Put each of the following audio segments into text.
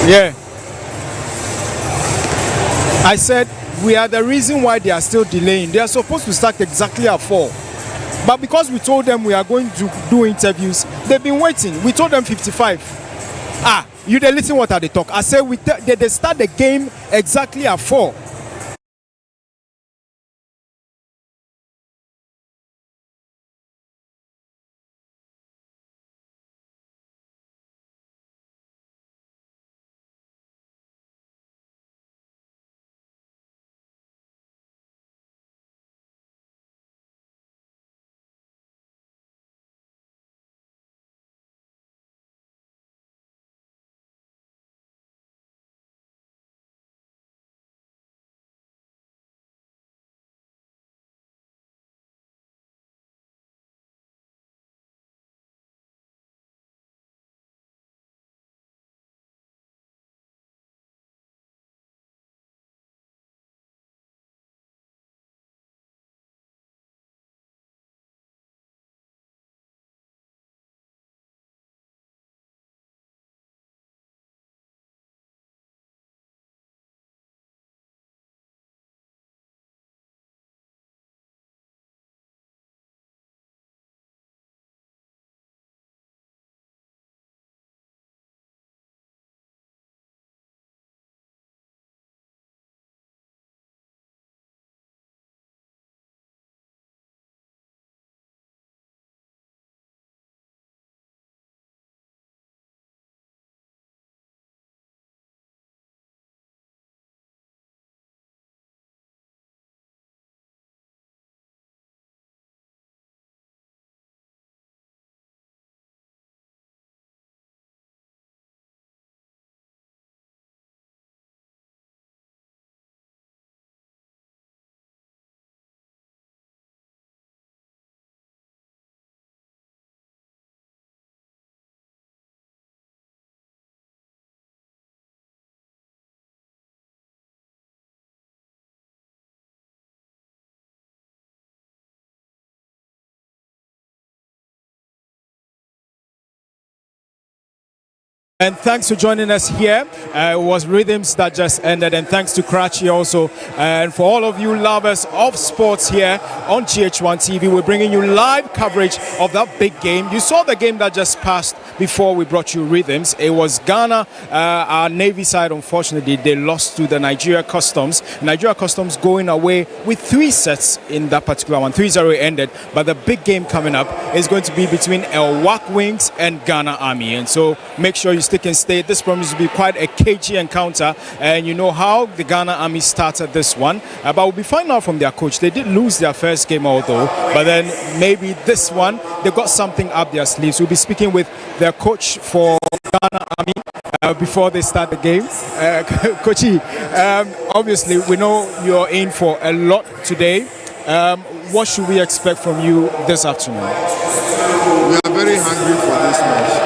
Yeah. I said we are the reason why they are still delaying. They are supposed to start exactly at 4. But because we told them we are going to do interviews, they've been waiting. We told them 55. You dey listen what they talk. I said they start the game exactly at 4. And thanks for joining us here. It was Rhythms that just ended, and thanks to Karachi also. And for all of you lovers of sports here on GHOne TV, we're bringing you live coverage of that big game. You saw the game that just passed before we brought you Rhythms. It was Ghana, our Navy side, unfortunately, they lost to the Nigeria Customs. Nigeria Customs going away with 3 sets in that particular one. 3-0 ended, but the big game coming up is going to be between El-Wak Wings and Ghana Army. And so make sure you stick and stay. This promises to be quite a cagey encounter, and you know how the Ghana Army started this one. But we'll be finding out from their coach. They did lose their first game although, but then maybe this one they got something up their sleeves. We'll be speaking with their coach for Ghana Army before they start the game. Coachy, obviously we know you're in for a lot today. What should we expect from you this afternoon? We are very hungry for this match.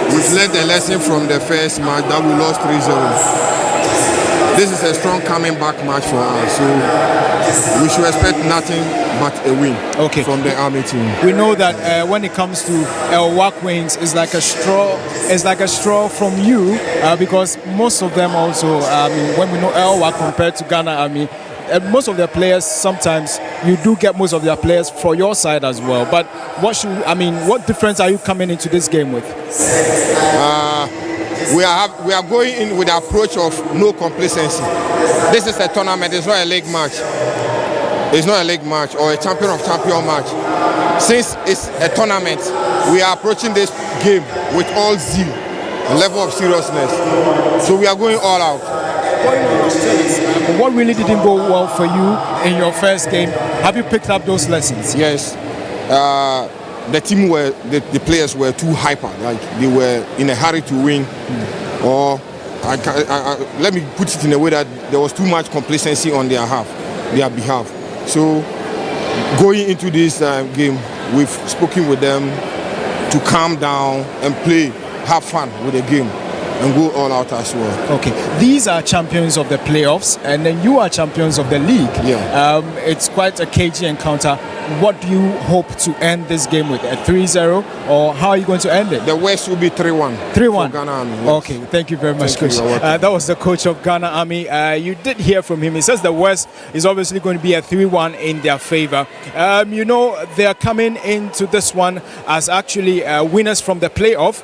We've learned a lesson from the first match that we lost 3-0. This is a strong coming back match for us, so we should expect nothing but a win from the Army team. We know that when it comes to El-Wak Wings, it's like a straw. It's like a straw from you because most of them also. When we know El-Wak compared to Ghana Army, most of their players, sometimes you do get most of their players for your side as well. But what difference are you coming into this game with? We are going in with the approach of no complacency. This is a tournament. It's not a league match. It's not a league match or a champion of champion match. Since it's a tournament, we are approaching this game with all zeal, a level of seriousness. So we are going all out. What really didn't go well for you in your first game? Have you picked up those lessons? Yes. The team the players were too hyper. Like they were in a hurry to win. Or let me put it in a way that there was too much complacency on their behalf. So going into this game, we've spoken with them to calm down and play, have fun with the game, and go all out as well. Okay, these are champions of the playoffs, and then you are champions of the league. Yeah. It's quite a cagey encounter. what do you hope to end this game with? A 3-0, or how are you going to end it? The West will be 3-1. 3-1. Ghana Army. Yes. Okay, thank you very much, Coach. That was the coach of Ghana Army. You did hear from him. He says the West is obviously going to be a 3-1 in their favor. You know, they are coming into this one as actually winners from the playoff.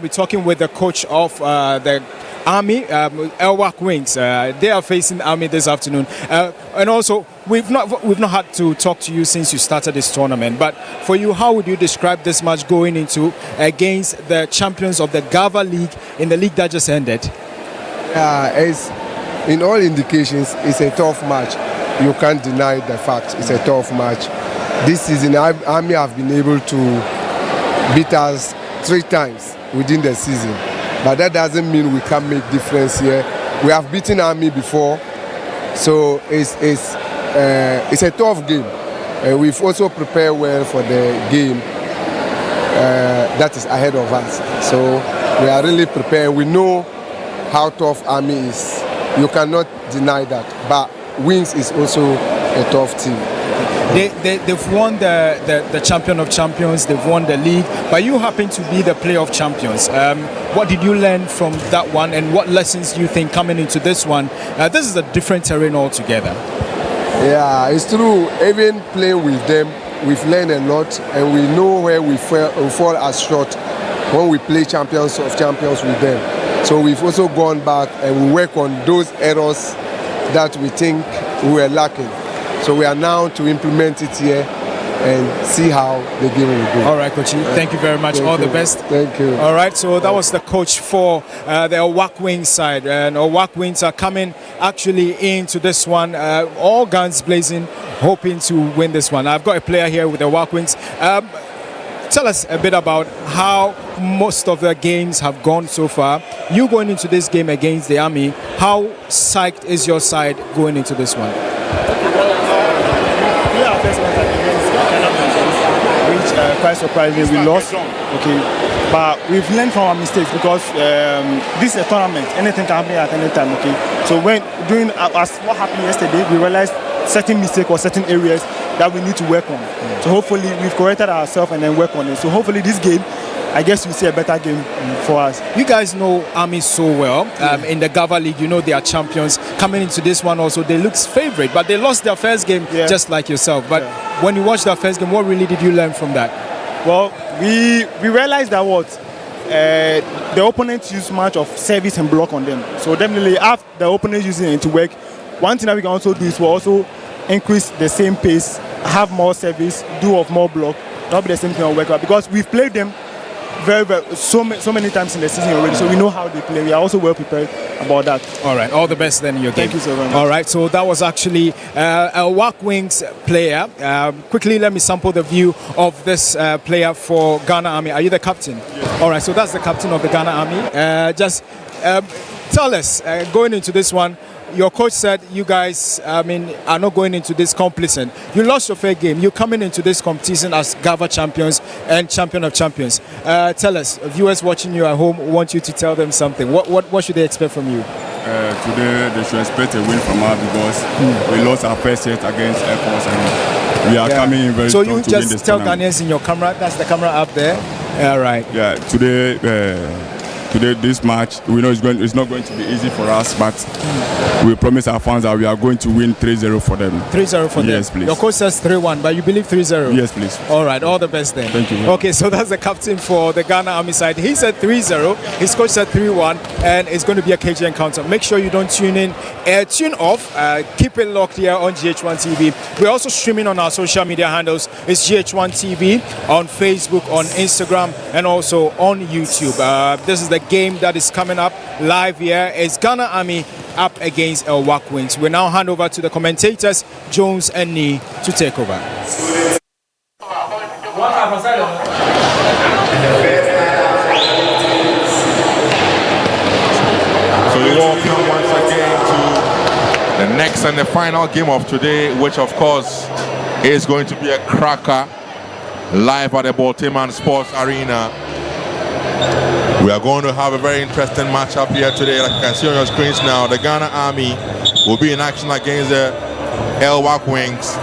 We're talking with the coach of the Army, El-Wak Wings. They are facing Army this afternoon, and also we've not had to talk to you since you started this tournament. But for you, how would you describe this match going into against the champions of the Gava League in the league that just ended? It's, in all indications, it's a tough match. You can't deny the fact it's a tough match. This season, Army have been able to beat us 3 times within the season. But that doesn't mean we can't make difference here. We have beaten Army before, so it's a tough game. We've also prepared well for the game that is ahead of us. So we are really prepared. We know how tough Army is. You cannot deny that. But Wings is also a tough team. They've won the champion of champions, they've won the league, but you happen to be the playoff champions. What did you learn from that one, and what lessons do you think coming into this one? This is a different terrain altogether. Yeah, it's true. Even playing with them, we've learned a lot, and we know where we fall as short when we play champions of champions with them. So we've also gone back and we work on those errors that we think we were lacking. So we are now to implement it here and see how the game will go. All right, Coach. Thank you very much. All the best. Thank you. All right, so that was the coach for the El-Wak Wings side. And El-Wak Wings are coming actually into this one, all guns blazing, hoping to win this one. I've got a player here with the El-Wak Wings. Tell us a bit about how most of the games have gone so far. You going into this game against the Army, how psyched is your side going into this one? Quite surprisingly, we lost. Okay, but we've learned from our mistakes because this is a tournament. Anything can happen at any time. Okay, so when as what happened yesterday, we realized certain mistakes or certain areas that we need to work on. So hopefully we've corrected ourselves and then work on it. So hopefully this game, I guess we'll see a better game for us. You guys know Army so well. In the Gava League, you know they are champions. Coming into this one also, they look favorite, but they lost their first game just like yourself. But when you watched that first game, what really did you learn from that? Well, we realized that the opponents use much of service and block on them. So definitely, after the opponents using it to work, one thing that we can also do is we'll also increase the same pace, have more service, do of more block. That'll be the same thing on work out because we've played them so many times in the season already, so we know how they play. We are also well prepared about that. All right, all the best then in your game. Thank you so very much. All right, so that was actually a El-Wak Wings player. Quickly, let me sample the view of this player for Ghana Army. Are you the captain? Yes. All right, so that's the captain of the Ghana Army. Just tell us, going into this one, your coach said you guys, are not going into this complacent. You lost your fair game. You're coming into this competition as Gava champions and champion of champions. Tell us, viewers watching you at home want you to tell them something. What should they expect from you? Today they should expect a win from us because we lost our first set against Air Force and we are coming in very strong to win this tournament. So you just tell Ghanaians in your camera, that's the camera up there. All right. Yeah, today this match, we know it's not going to be easy for us, but we promise our fans that we are going to win 3-0 for them. 3-0 for them? Yes, please. Your coach says 3-1, but you believe 3-0? Yes, please. All right, all the best then. Thank you. Okay, so that's the captain for the Ghana Army side. He said 3-0, his coach said 3-1, and it's going to be a KG encounter. Make sure you don't tune in, tune off, keep it locked here on GHOne TV. We're also streaming on our social media handles. It's GHOne TV on Facebook, on Instagram, and also on YouTube. This is the game that is coming up live here. It's Ghana Army up against El-Wak Wings. We now hand over to the commentators, Jones and Nee, to take over. So we welcome once again to the next and the final game of today, which of course is going to be a cracker live at the Borteyman Sports Arena. We are going to have a very interesting matchup here today. Like you can see on your screens now, the Ghana Army will be in action against the El-Wak Wings.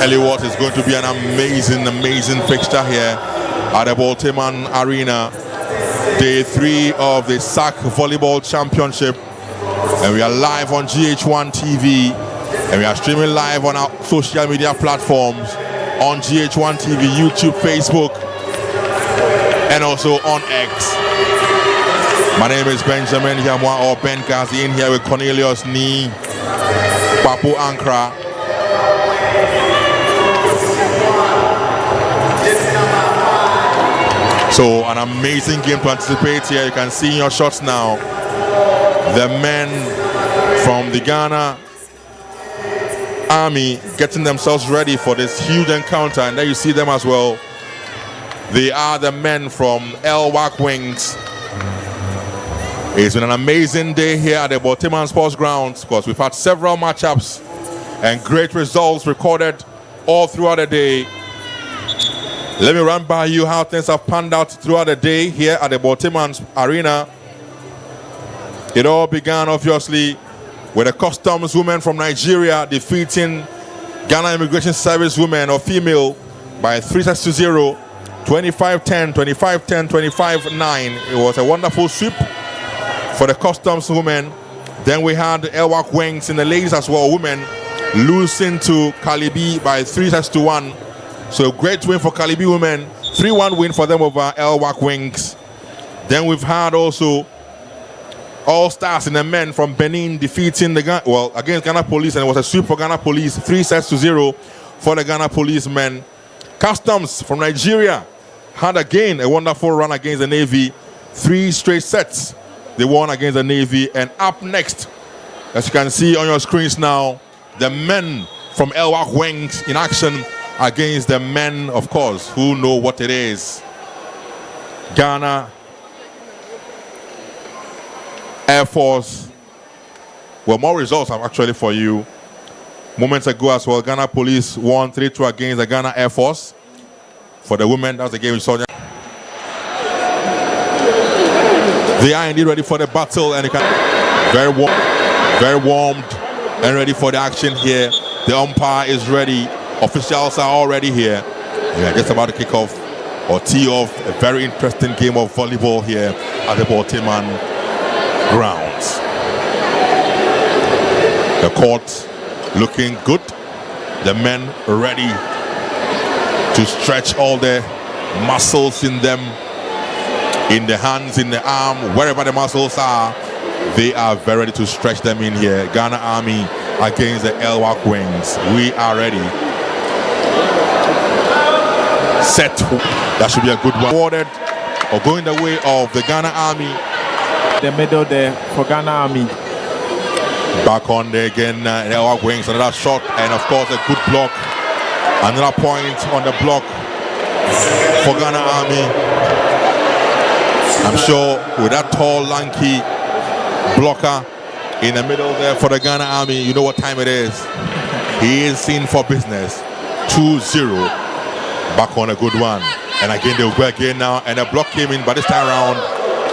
Tell you what, it's going to be an amazing fixture here at the Borteyman Arena. Day 3 of the SAC Volleyball Championship. And we are live on GHOne TV. And we are streaming live on our social media platforms on GHOne TV, YouTube, Facebook, and also on X. My name is Benjamin Yamwa or Ben Kazi, in here with Cornelius Ni, Papu Ankra. So an amazing game to anticipate here. You can see in your shots now the men from the Ghana Army getting themselves ready for this huge encounter, and there you see them as well. They are the men from El-Wak Wings. It's been an amazing day here at the Borteyman Sports Grounds because we've had several matchups and great results recorded all throughout the day. Let me run by you how things have panned out throughout the day here at the Borteyman Arena. It all began obviously with the customs women from Nigeria defeating Ghana Immigration Service women or female by 3-0, 25-10, 25-10, 25-9. It was a wonderful sweep for the customs women. Then we had the El-Wak Wings in the ladies as well, women losing to Calibi by 3-1. So great win for Calibi women, 3-1 win for them over El-Wak Wings. Then we've had also All Stars in the men from Benin defeating the against Ghana Police, and it was a sweep for Ghana Police, 3-0 for the Ghana Police men. Customs from Nigeria had again a wonderful run against the Navy, 3 straight sets they won against the Navy. And up next, as you can see on your screens now, the men from El-Wak Wings in action against the men, of course, who know what it is. Ghana Air Force. Well, more results actually for you. Moments ago as well, Ghana Police won 3-2 against the Ghana Air Force. For the women, that was the game we saw. They are indeed ready for the battle, and very warmed and ready for the action here. The umpire is ready. Officials are already here. We are just about to kick off or tee off a very interesting game of volleyball here at the Borteyman grounds. The court looking good. The men ready to stretch all the muscles in them, in the hands, in the arm, wherever the muscles are. They are very ready to stretch them in here. Ghana Army against the El-Wak Wings. We are ready. Set. That should be a good one. Awarded or going the way of the Ghana Army. The middle there for Ghana Army. Back on there again, El-Wak Wings. Another shot, and of course a good block. Another point on the block for Ghana Army. I'm sure with that tall, lanky blocker in the middle there for the Ghana Army, you know what time it is. He is in for business. 2-0. Back on a good one. And again, they'll go again now. And a block came in, but this time around,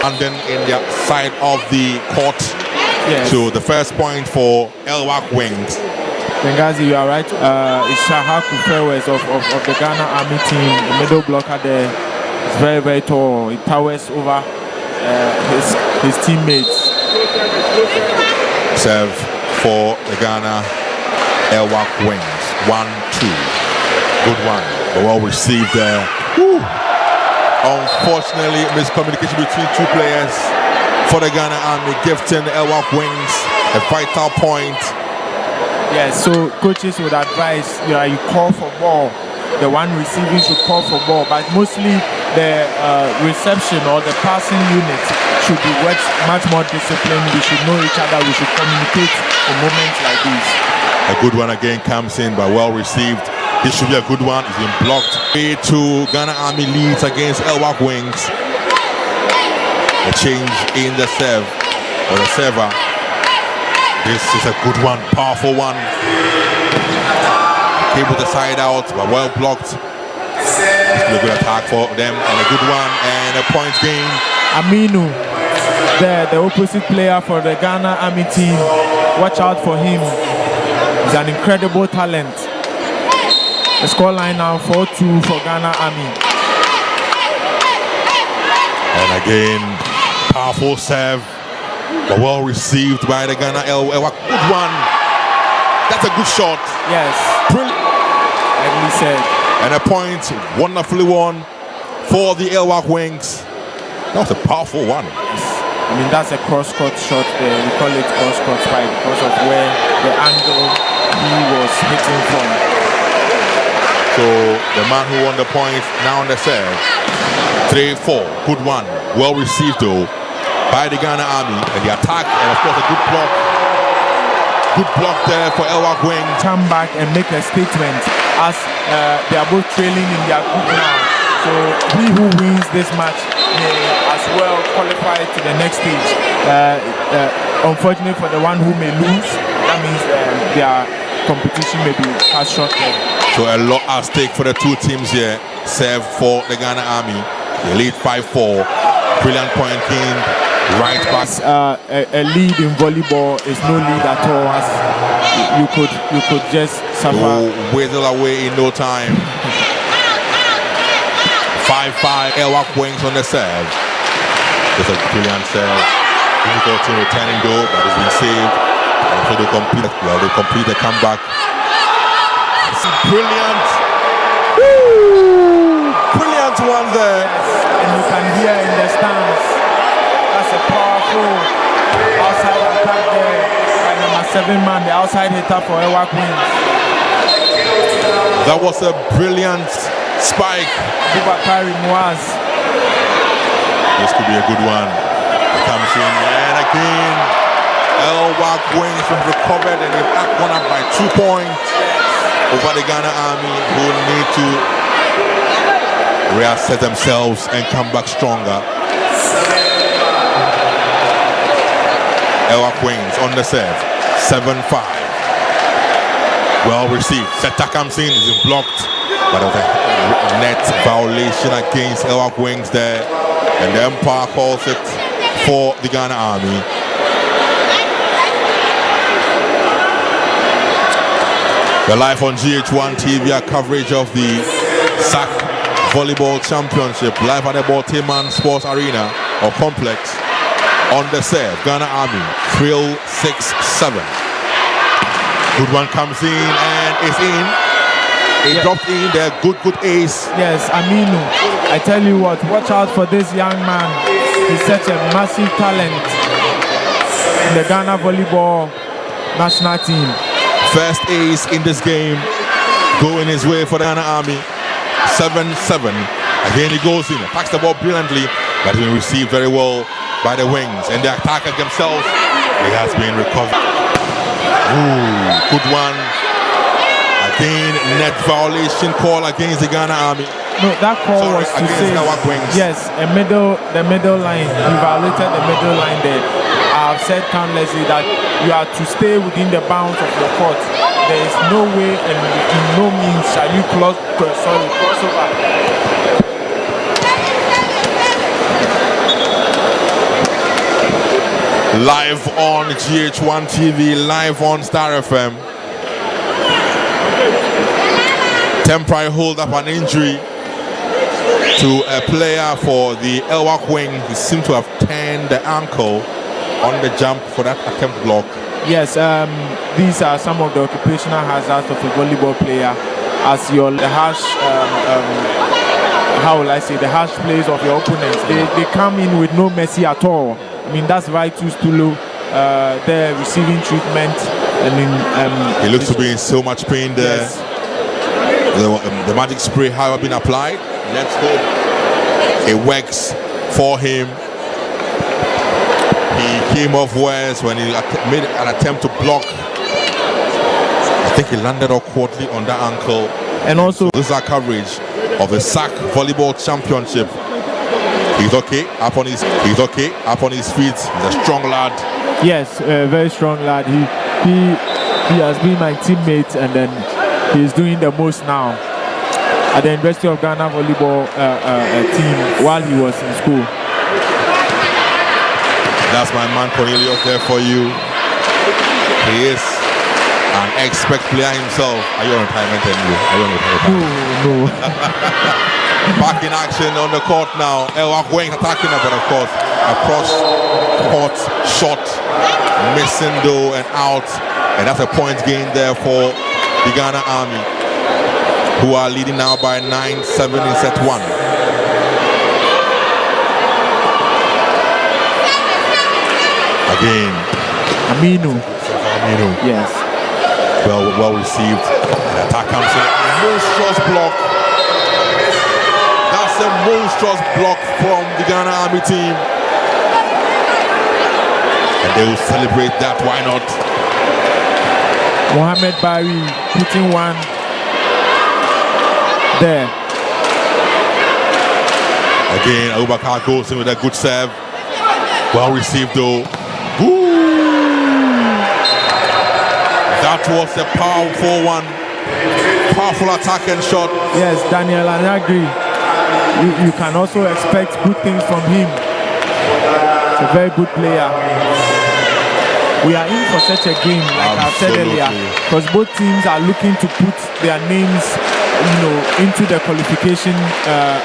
and then in the side of the court. Yes. So the first point for El-Wak Wings. Bengazi, you are right. It's Shahaku Fairways of the Ghana Army team. The middle blocker there is very, very tall. He towers over his teammates. Serve for the Ghana El-Wak Wings. 1-2. Good one. Well received there. Unfortunately, miscommunication between two players for the Ghana Army, gifting the El-Wak Wings a vital point. Yes, so coaches would advise you call for ball. The one receiving should call for ball, but mostly the reception or the passing unit should be much more disciplined. We should know each other. We should communicate in moments like these. A good one again comes in, but well received. This should be a good one. It's been blocked. 3-2. Ghana Army leads against El-Wak Wings. A change in the serve or the server. This is a good one, powerful one. Came with the side out, but well blocked. This is a good attack for them, and a good one, and a point gain. Aminu, the opposite player for the Ghana Army team. Watch out for him. He's an incredible talent. The scoreline now 4-2 for Ghana Army. And again, powerful serve, but well received by the Ghana El-Wak. Good one. That's a good shot. Yes. Brilliant. Like we said. And a point wonderfully won for the El-Wak Wings. That was a powerful one. I mean, that's a cross-court shot there. We call it cross-court spike because of where the angle he was hitting from. So the man who won the point now on the serve. 3-4. Good one. Well received though by the Ghana Army. And the attack, and of course a good block. Good block there for El-Wak Wings. Come back and make a statement as they are both trailing in their group now. So he who wins this match may as well qualify to the next stage. Unfortunately for the one who may lose, that means their competition may be cut short there. So a lot at stake for the two teams here. Serve for the Ghana Army. They lead 5-4. Brilliant point king. Right back. A lead in volleyball is no lead at all. As you could just suffer. Whistle away in no time. 5-5. El-Wak Wings on the serve. Just a brilliant serve. Difficult in returning though, but it's been saved. And so they complete the comeback. Brilliant. Woo! Brilliant one there. And you can hear in the stands. That's a powerful outside attack there by number 7 man, the outside hitter for El-Wak Wings. That was a brilliant spike. Bubakari Muaz. This could be a good one. It comes in and again. El-Wak Wings have recovered and they've won up by 2 points over the Ghana Army, who need to reassert themselves and come back stronger. El-Wak Wings on the serve. 7-5. Well received. Setter comes in, is blocked. But of a net violation against El-Wak Wings there. And the umpire calls it for the Ghana Army. We're live on GHOne TV, a coverage of the SAC Volleyball Championship, live at the Borteyman Sports Arena or Complex. On the serve, Ghana Army, thrill 6-7. Good one comes in and is in. It dropped in there, good ace. Yes, Aminu. I tell you what, watch out for this young man. He's such a massive talent in the Ghana Volleyball national team. First ace in this game, going his way for the Ghana Army. 7-7. Again, he goes in, attacks the ball brilliantly, but has been received very well by the Wings. And the attacker themselves, he has been recovered. Ooh, good one. Again, net violation call against the Ghana Army. No, that call was to say, yes, the middle line. He violated the middle line there. I have said countlessly that you are to stay within the bounds of your court. There is no way and in no means shall you cross over. Live on GHOne TV, live on Star FM. Temporary hold up an injury to a player for the El-Wak Wing. He seemed to have turned the ankle on the jump for that attempt block. Yes, these are some of the occupational hazards of a volleyball player. As the harsh, how will I say, the harsh plays of your opponents. They come in with no mercy at all. I mean, that's Vitus Tulu, their receiving treatment. I mean, he looks to be in so much pain there. Yes. The magic spray has been applied. Let's hope it works for him. He came off worse when he made an attempt to block. I think he landed awkwardly on that ankle. And also, this is our coverage of the SAC Volleyball Championship. He's okay up on his feet. He's a strong lad. Yes, a very strong lad. He has been my teammate, and then he's doing the most now at the University of Ghana volleyball team while he was in school. That's my man Cornelius there for you. He is An expert player himself. Are you on retirement anyway? Are you on retirement? No. Back in action on the court now. El-Wak Wing attacking her, but of course, a cross-court shot. Missing though and out. And that's a point gain there for the Ghana Army, who are leading now by 9-7 in set 1. Again. Aminu. Yes. Well received. The attack comes in. Monstrous block. That's a monstrous block from the Ghana Army team. And they will celebrate that. Why not? Mohamed Bari putting one there. Again, Abubakar goes in with a good serve. Well received though. Ooh. That was a powerful one. Powerful attack and shot. Yes, Daniel, and I agree. You can also expect good things from him. It's a very good player. We are in for such a game, like I said earlier, because both teams are looking to put their names, into the qualification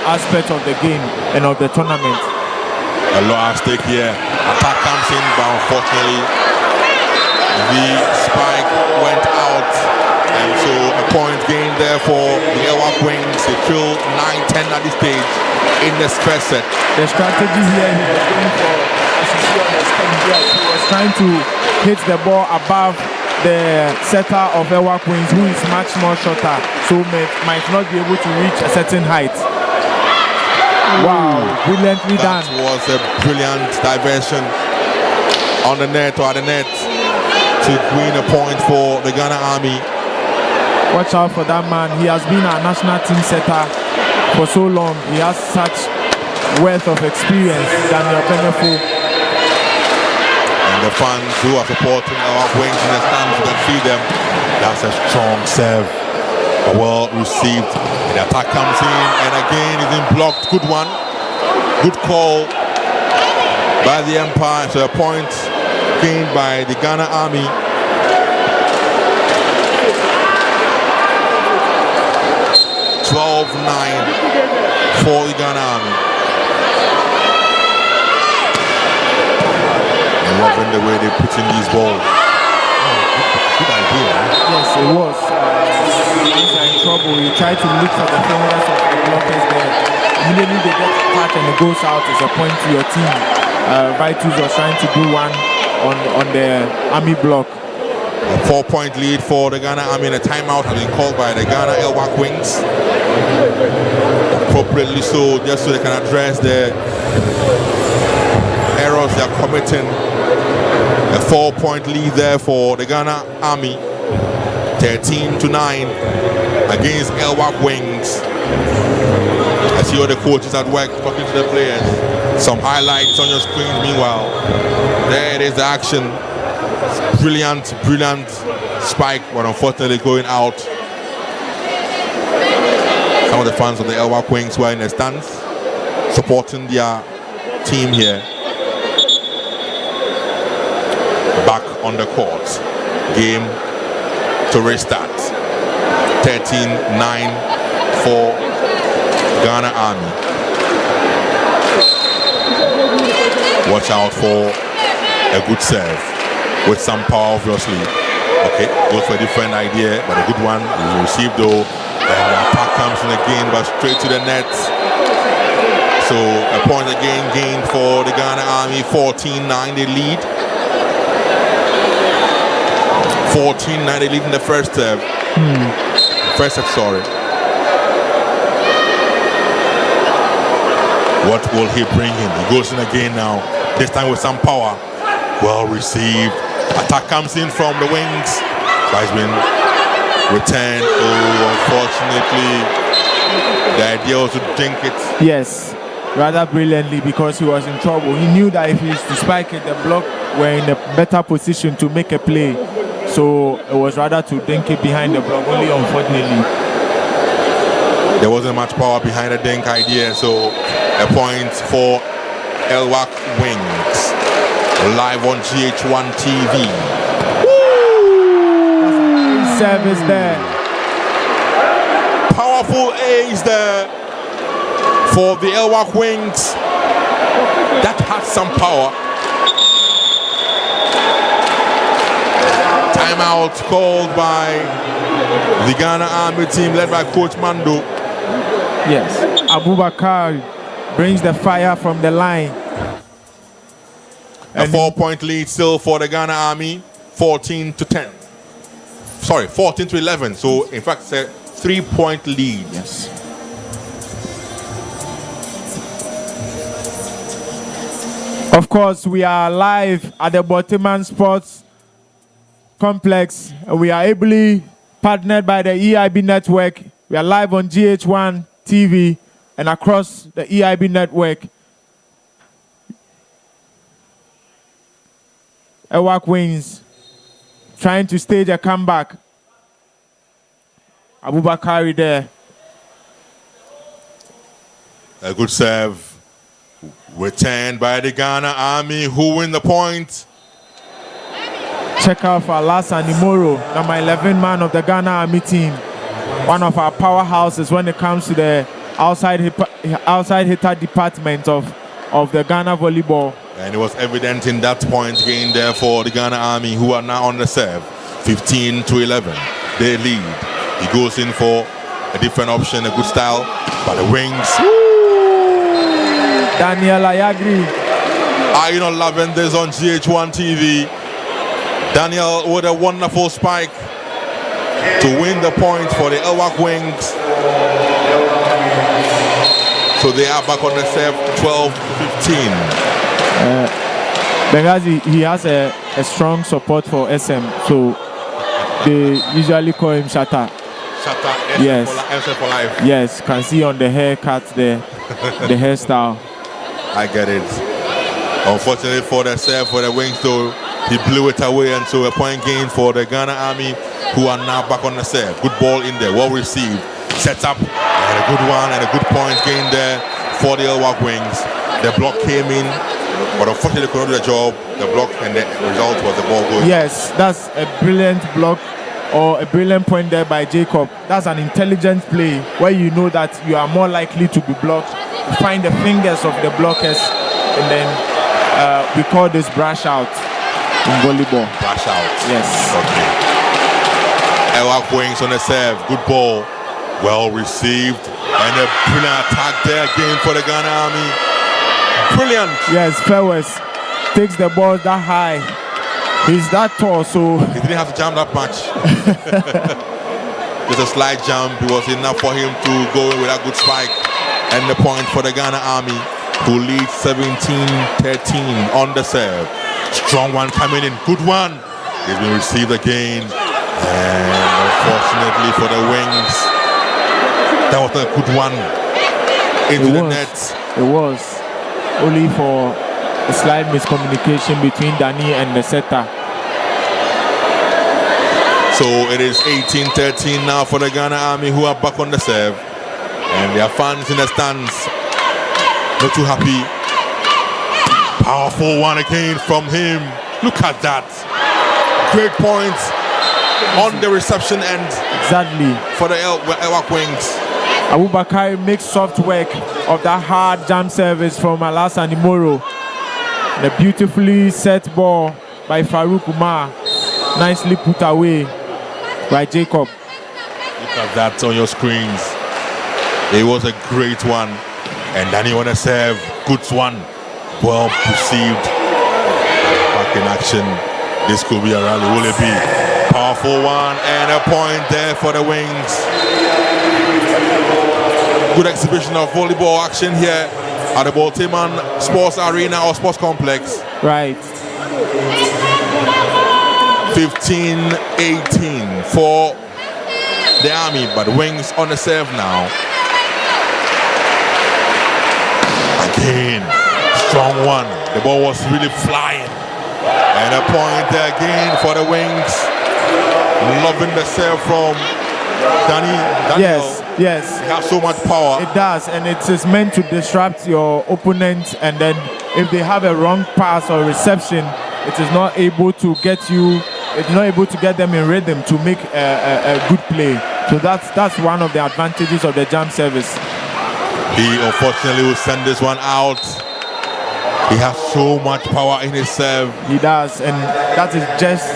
aspect of the game and of the tournament. A lot at stake here. Attack comes in, but unfortunately, the spike went out, and so a point gain there for the El-Wak Wings. They trail 9-10 at this stage in this first set. The strategy here he was going for, as you see on the screen, yes, he was trying to hit the ball above the setter of El-Wak Wings, who is much more shorter, so might not be able to reach a certain height. Wow, brilliantly done. That was a brilliant diversion on the net or at the net to win a point for the Ghana Army. Watch out for that man. He has been our national team setter for so long. He has such wealth of experience, Daniel Benefo. And the fans who are supporting our wings in the stands, you can see them. That's a strong serve. Well received. The attack comes in, and again it's been blocked. Good one. Good call by the umpire. So a point gained by the Ghana Army. For the Ghana Army. I'm loving the way they put in these balls. Good idea. Yes, it was. Once they're in trouble, you try to look for the fingers of the blockers there. Immediately they get caught and it goes out as a point to your team. Vitus was trying to do one on the Army block. A 4-point lead for the Ghana Army, and a timeout has been called by the Ghana El-Wak Wings. Appropriately so, just so they can address the errors they are committing. A 4-point lead there for the Ghana Army. 13-9 against El-Wak Wings. I see all the coaches at work talking to the players. Some highlights on your screen. Meanwhile, there it is, the action. Brilliant spike, but unfortunately going out. Some of the fans of the El-Wak Wings were in the stands supporting their team here. Back on the court. Game to restart. 13-9 for Ghana Army. Watch out for a good serve with some power, obviously. Okay, goes for a different idea, but a good one is received though. And the attack comes in again, but straight to the net. So a point again gained for the Ghana Army. 14-9 they lead. 14-9 they lead in the first serve. First set, sorry. What will he bring in? He goes in again now. This time with some power. Well received. Attack comes in from the wings, but it's been returned. Oh, unfortunately, the idea was to dink it. Yes, rather brilliantly, because he was in trouble. He knew that if he was to spike it, the block were in a better position to make a play. So it was rather to dink it behind the block, only unfortunately. There wasn't much power behind the dink idea, so a point for El-Wak Wings. Live on GHOne TV. service there. Powerful ace there for the El-Wak Wings. That had some power. Timeout called by the Ghana Army team led by Coach Mando. Yes, Abubakar brings the fire from the line. A 4-point lead still for the Ghana Army, 14-10. Sorry, 14-11. So in fact, it's a 3-point lead. Yes. Of course, we are live at the Borteyman Sports Complex. We are ably partnered by the EIB network. We are live on GHOne TV and across the EIB network. El-Wak Wings trying to stage a comeback. Abubakar there. A good serve. Returned by the Ghana Army, who win the point. Check out for Alassane Imoro, number 11 man of the Ghana Army team. One of our powerhouses when it comes to the outside hitter department of the Ghana volleyball. And it was evident in that point gain there for the Ghana Army, who are now on the serve. 15-11. They lead. He goes in for a different option, a good style, but the wings. Daniel Ayagri. Are you not loving this on GHOne TV? Daniel with a wonderful spike to win the point for the El-Wak Wings. So they are back on the serve, 12-15. Benghazi, he has a strong support for SM, so they usually call him Shatta. Shatta, yes. SM for life. Yes, can see on the haircut there, the hairstyle. I get it. Unfortunately for the serve for the Wings though, he blew it away, and so a point gain for the Ghana Army, who are now back on the serve. Good ball in there, well received. Sets up, and a good one, and a good point gain there for the El-Wak Wings. The block came in, but unfortunately couldn't do the job. The block, and the result was the ball going. Yes, that's a brilliant block or a brilliant point there by Jacob. That's an intelligent play where you know that you are more likely to be blocked. You find the fingers of the blockers, and then we call this brush out in volleyball. Brush out. Yes. Okay. El-Wak Wings on the serve. Good ball. Well received. And a brilliant attack there again for the Ghana Army. Brilliant. Yes, Fewes takes the ball that high. He's that tall, so he didn't have to jump that much. Just a slight jump. It was enough for him to go in with a good spike. And the point for the Ghana Army, who leads 17-13 on the serve. Strong one coming in. Good one. He's been received again. And unfortunately for the Wings, that was a good one into the net. It was only for a slight miscommunication between Danny and the setter. So it is 18-13 now for the Ghana Army, who are back on the serve. And their fans in the stands not too happy. Powerful one again from him. Look at that. Great point on the reception end. Exactly. For the El-Wak Wings. Abubakar makes soft work of that hard jump service from Alassane Imoro. The beautifully set ball by Farouk Umar. Nicely put away by Jacob. Look at that on your screens. It was a great one. And Danny on a serve. Good one. Well perceived. Back in action. This could be a rally. Will it be? Powerful one. And a point there for the Wings. Good exhibition of volleyball action here at the Borteyman Sports Arena or Sports Complex. Right. 15-18 for the Army, but Wings on the serve now. Again, strong one. The ball was really flying. And a point there again for the Wings. Loving the serve from Daniel. Yes. It has so much power. It does, and it is meant to disrupt your opponent, and then if they have a wrong pass or reception, it is not able to get you it's not able to get them in rhythm to make a good play. So that's one of the advantages of the jump service. He unfortunately will send this one out. He has so much power in his serve. He does, and that is just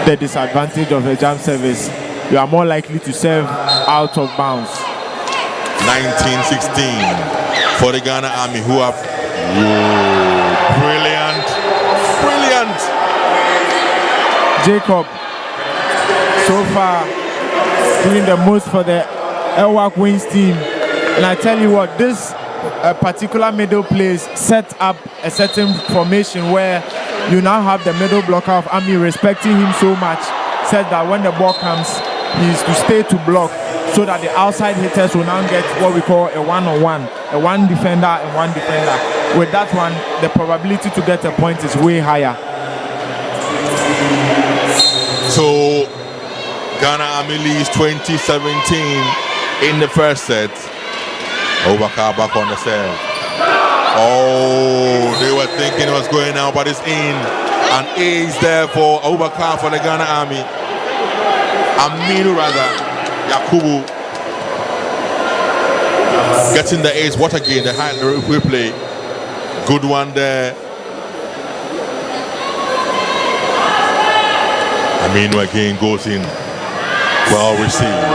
the disadvantage of the jump service. You are more likely to serve out of bounds. 1916 for the Ghana Army, who have brilliant. Jacob, so far, doing the most for the El-Wak Wings team. And I tell you what, this particular middle plays set up a certain formation where you now have the middle blocker of Army respecting him so much, said that when the ball comes, he is to stay to block so that the outside hitters will now get what we call a one-on-one, a one defender and one defender. With that one, the probability to get a point is way higher. So Ghana Army leads 2017 in the first set. El-Wak back on the serve. Oh, they were thinking it was going out, but it's in. An ace there for El-Wak for the Ghana Army. Aminu rather, Yakubu getting the ace. What again? The high replay. Good one there. Aminu again goes in. Well received.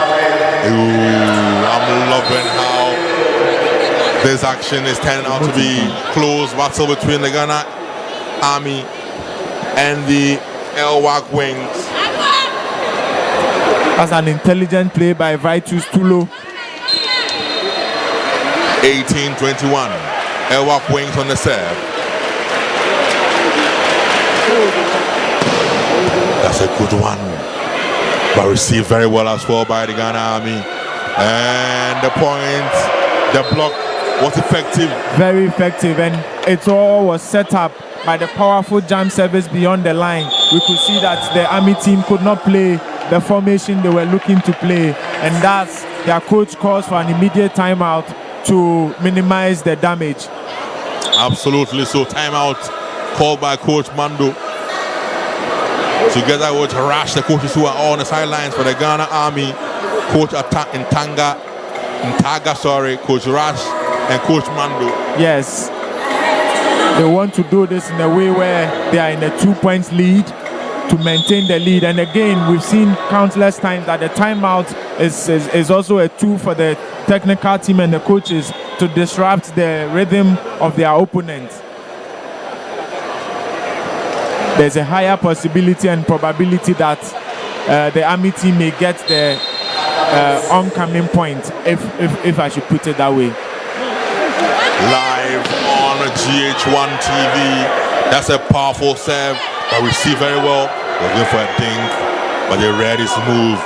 Ooh, I'm loving how this action is turning out to be close battle between the Ghana Army and the El-Wak Wings. That's an intelligent play by Vitus Tulo. 18-21. El-Wak Wings on the serve. That's a good one. But received very well as well by the Ghana Army. And the point, the block was effective. Very effective, and it all was set up by the powerful jump service beyond the line. We could see that the Army team could not play the formation they were looking to play, and thus their coach calls for an immediate timeout to minimize the damage. Absolutely. So timeout called by Coach Mando. Together with Rash, the coaches who are on the sidelines for the Ghana Army, Coach Ntaga, Coach Rash and Coach Mando. Yes, they want to do this in a way where they are in a 2 points lead to maintain the lead. And again, we've seen countless times that the timeout is also a tool for the technical team and the coaches to disrupt the rhythm of their opponent. There's a higher possibility and probability that the Army team may get the oncoming point, if I should put it that way. Live on GHOne TV. That's a powerful serve, but received very well. Looking for a dink, but they read his move.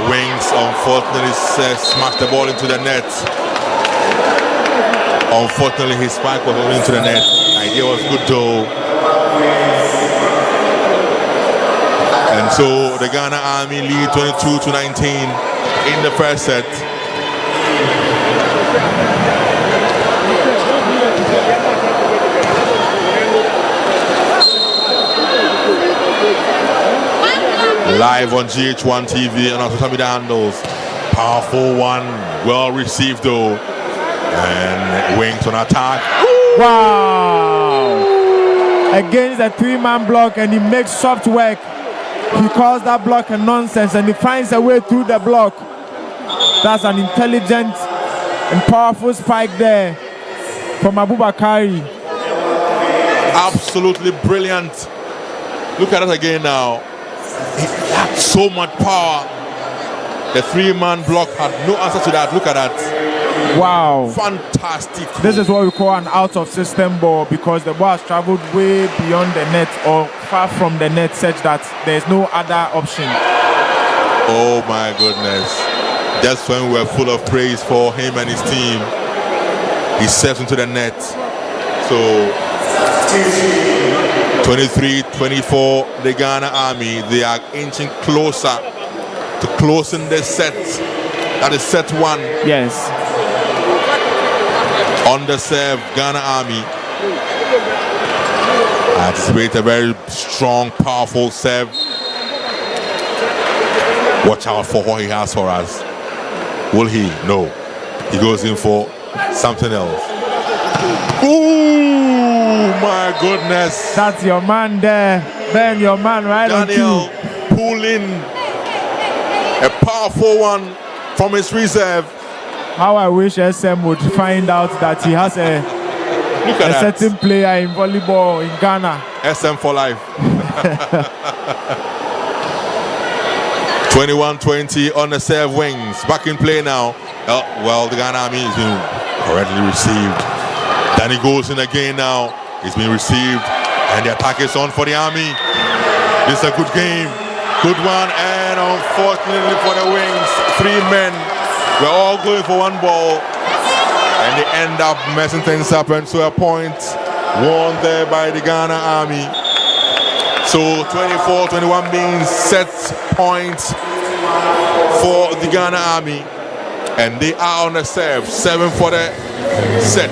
Wings unfortunately smashed the ball into the net. Unfortunately, his spike was going into the net. The idea was good though. And so the Ghana Army lead 22-19 in the first set. Live on GHOne TV and on social media handles. Powerful one, well received though. And Wings on attack. Wow! Against a three-man block, and he makes soft work. He calls that block a nonsense, and he finds a way through the block. That's an intelligent and powerful spike there from Abubakari. Absolutely brilliant. Look at it again now. He had so much power. The three-man block had no answer to that. Look at that. Wow. Fantastic. This is what we call an out-of-system ball, because the ball has traveled way beyond the net or far from the net such that there's no other option. Oh my goodness. Just when we were full of praise for him and his team, he serves into the net. So 23-24, the Ghana Army, they are inching closer to closing the set. That is set one. Yes. On the serve, Ghana Army. Anticipate a very strong, powerful serve. Watch out for what he has for us. Will he? No. He goes in for something else. Ooh, my goodness. That's your man there. Ben, your man right Daniel on cue. pulling a powerful one from his reserve. How I wish SM would find out that he has a certain player in volleyball in Ghana. SM for life. 21-20 on the serve wings. Back in play now. Well, the Ghana Army is being correctly received. Danny goes in again now. It's been received. And the attack is on for the Army. This is a good game. Good one. And unfortunately for the wings, 3 men were all going for 1 ball. And they end up messing things up. And so a point won there by the Ghana Army. So 24-21 means set points for the Ghana Army. And they are on the serve. 7 for the set.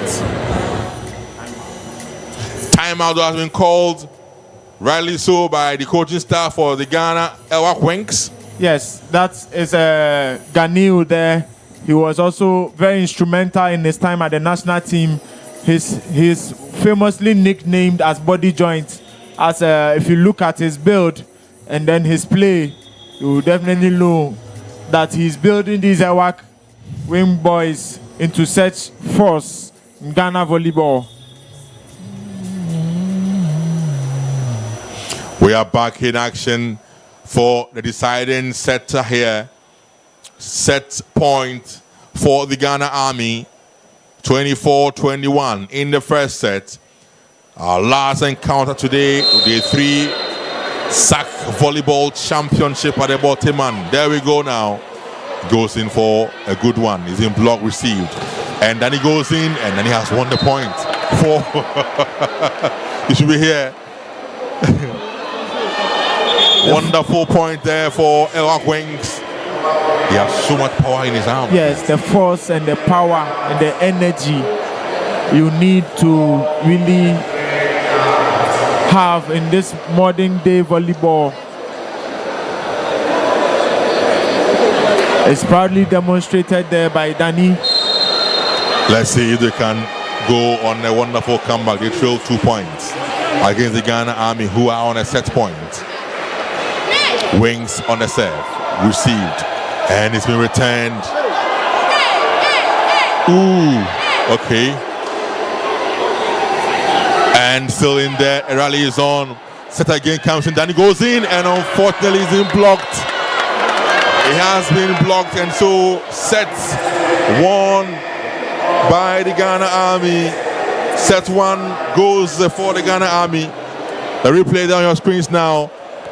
Timeout has been called, rightly so, by the coaching staff for the Ghana El-Wak Wings. Yes, that is Ganiu there. He was also very instrumental in his time at the national team. He's famously nicknamed as Body Joint. As if you look at his build and then his play, you will definitely know that he's building these El-Wak wing boys into such force in Ghana volleyball. We are back in action for the deciding set here. Set point for the Ghana Army. 24-21 in the first set. Our last encounter today, day 3, SAC Volleyball Championship at the Borteyman. There we go now. Goes in for a good one. He's in block received. And then he goes in and then he has won the point. 4. He should be here. Wonderful point there for El-Wak Wings. He has so much power in his arm. Yes, the force and the power and the energy you need to really have in this modern day volleyball. It's proudly demonstrated there by Danny. Let's see if they can go on a wonderful comeback. They trail 2 points against the Ghana Army, who are on a set point. Wings on the serve, received, and it's been returned. Ooh, okay. And still in there, a rally is on. Set again comes in, Danny goes in, and unfortunately he's been blocked. He has been blocked, and so set won by the Ghana Army. Set 1 goes for the Ghana Army. The replay down your screens now.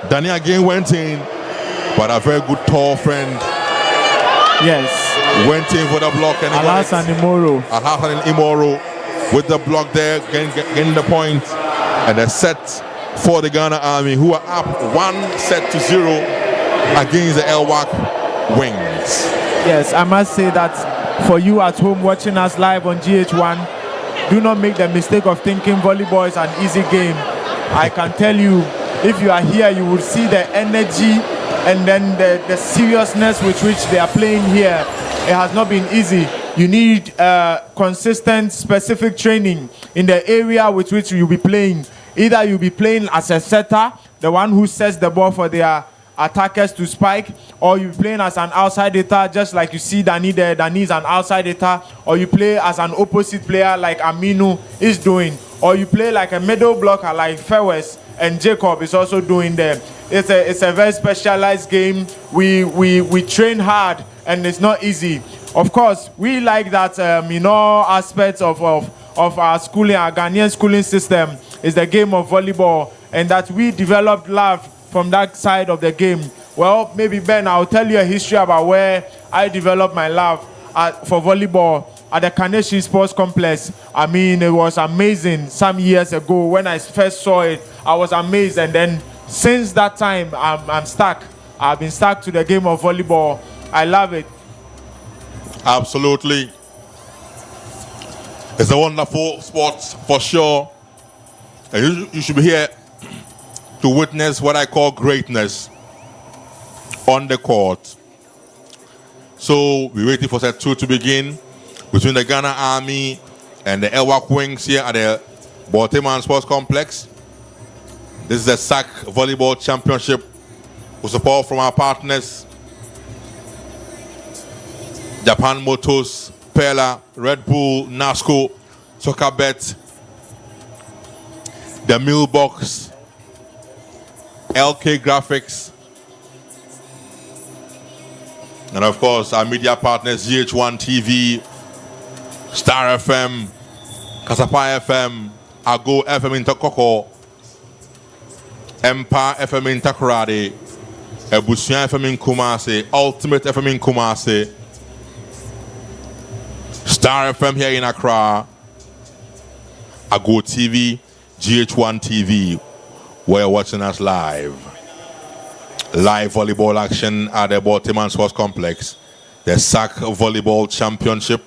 Danny again went in, but a very good tall friend. Yes. Went in for the block. And Alhassan Imoro. Alhassan Imoro with the block there, getting the point. And a set for the Ghana Army, who are up 1-0 against the El-Wak Wings. Yes, I must say that for you at home watching us live on GHOne, do not make the mistake of thinking volleyball is an easy game. I can tell you, if you are here, you will see the energy and then the seriousness with which they are playing here. It has not been easy. You need consistent, specific training in the area with which you'll be playing. Either you'll be playing as a setter, the one who sets the ball for their attackers to spike, or you're playing as an outside hitter, just like you see Danny there. Danny is an outside hitter, or you play as an opposite player like Aminu is doing, or you play like a middle blocker like Fewes and Jacob is also doing there. It's a very specialized game. We train hard and it's not easy. Of course, we like that in all aspects of our schooling, our Ghanaian schooling system is the game of volleyball, and that we developed love from that side of the game. Well, maybe Ben, I'll tell you a history about where I developed my love for volleyball at the Kaneshi Sports Complex. I mean, it was amazing some years ago when I first saw it. I was amazed, and then since that time, I'm stuck. I've been stuck to the game of volleyball. I love it. Absolutely. It's a wonderful sport for sure. And you should be here to witness what I call greatness on the court. So we're waiting for set 2 to begin between the Ghana Army and the El-Wak Wings here at the Borteyman Sports Complex. This is the SAC Volleyball Championship with support from our partners Japan Motors, Pella, Red Bull, NASCO, Soccerbet, the Millbox, LK Graphics, and of course our media partners GHOne TV, Star FM, Kasapa FM, Ago FM in Tokoko, Empire FM in Takoradi, Ebusian FM in Kumasi, Ultimate FM in Kumasi, Star FM here in Accra, Ago TV, GHOne TV, where you're watching us live. Live volleyball action at the Borteyman Sports Complex. The SAC Volleyball Championship.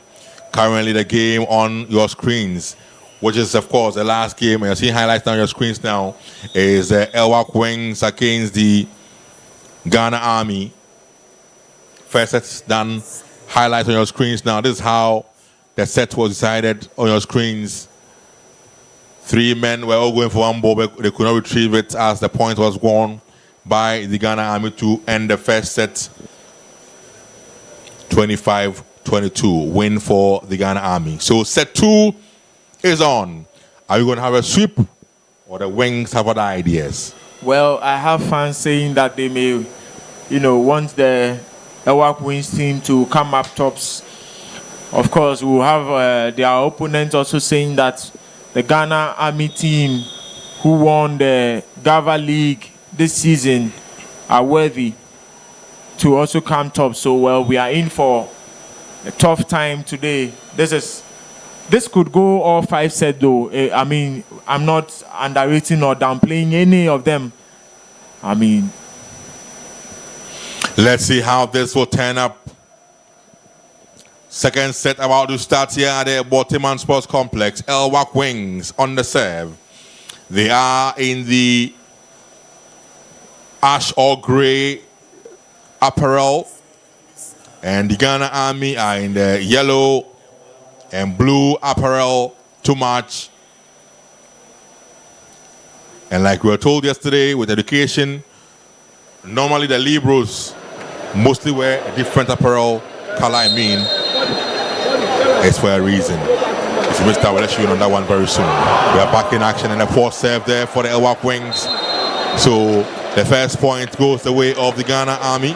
Currently the game on your screens, which is of course the last game, and you're seeing highlights on your screens now, is the El-Wak Wings against the Ghana Army. First set's done. Highlights on your screens now. This is how the set was decided on your screens. 3 men were all going for one ball, but they could not retrieve it as the point was won by the Ghana Army to end the first set 25-22. Win for the Ghana Army. So set 2 is on. Are you going to have a sweep or the Wings have other ideas? Well, I have fans saying that they may, want the El-Wak Wings team to come up tops. Of course, we'll have their opponents also saying that the Ghana Army team who won the Gava League this season are worthy to also come top. So, well, we are in for a tough time today. This could go all 5 sets though. I mean, I'm not underrating or downplaying any of them. I mean, let's see how this will turn up. Second set about to start here at the Borteyman Sports Complex. El-Wak Wings on the serve. They are in the ash or grey apparel, and the Ghana Army are in the yellow and blue apparel to match. And like we were told yesterday with education, normally the Libros mostly wear a different apparel color. It's for a reason. If you missed that, we'll let you know on that one very soon. We are back in action and a 4th serve there for the El-Wak Wings. So the first point goes the way of the Ghana Army.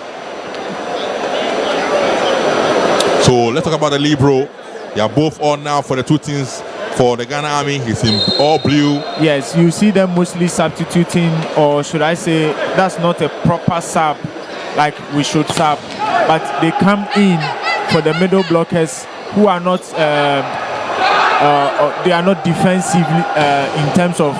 So let's talk about the Libro. They are both on now for the 2 teams. For the Ghana Army, he's in all blue. Yes, you see them mostly substituting, or should I say, that's not a proper sub like we should sub, but they come in for the middle blockers who are not they are not defensive in terms of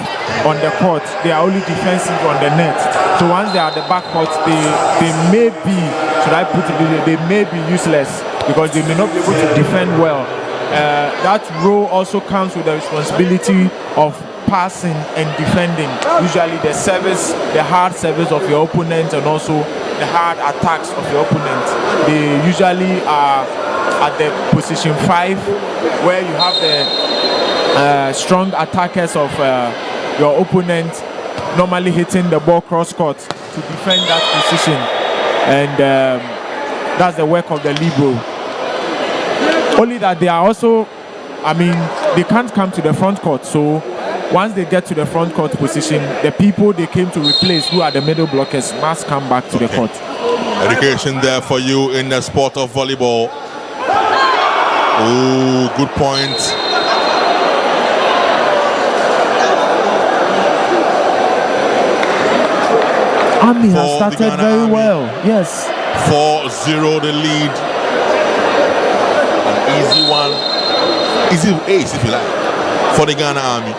on the court. They are only defensive on the net. So once they are at the back court, they may be, should I put it, they may be useless because they may not be able to defend well. That role also comes with the responsibility of passing and defending. Usually the service, the hard service of your opponent, and also the hard attacks of your opponent. They usually are at the position 5, where you have the strong attackers of your opponent normally hitting the ball cross court to defend that position, and that's the work of the Libro. Only that they are also, I mean, they can't come to the front court, so once they get to the front court position, the people they came to replace, who are the middle blockers, must come back to the court. Education there for you in the sport of volleyball. Oh, good point. Army has started very well. Yes. 4-0 the lead. An easy one. Easy ace if you like. For the Ghana Army.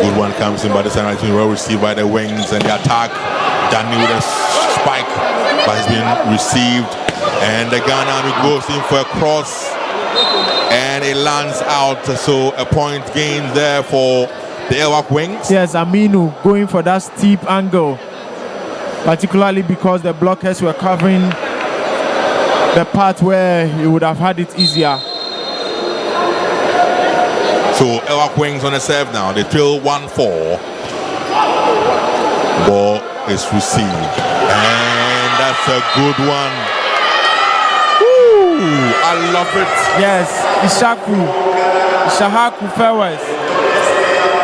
Good one comes in by the side. It's been well received by the Wings, and the attack. Danny with a spike, but has been received. And the Ghana Army goes in for a cross And it lands out, so a point gained there for the El-Wak Wings. Yes, Aminu going for that steep angle, particularly because the blockers were covering the part where he would have had it easier. So El-Wak Wings on the serve now. They trail 1-4. Ball is received. And that's a good one. Ooh, I love it. Yes, Ishahaku Fewes.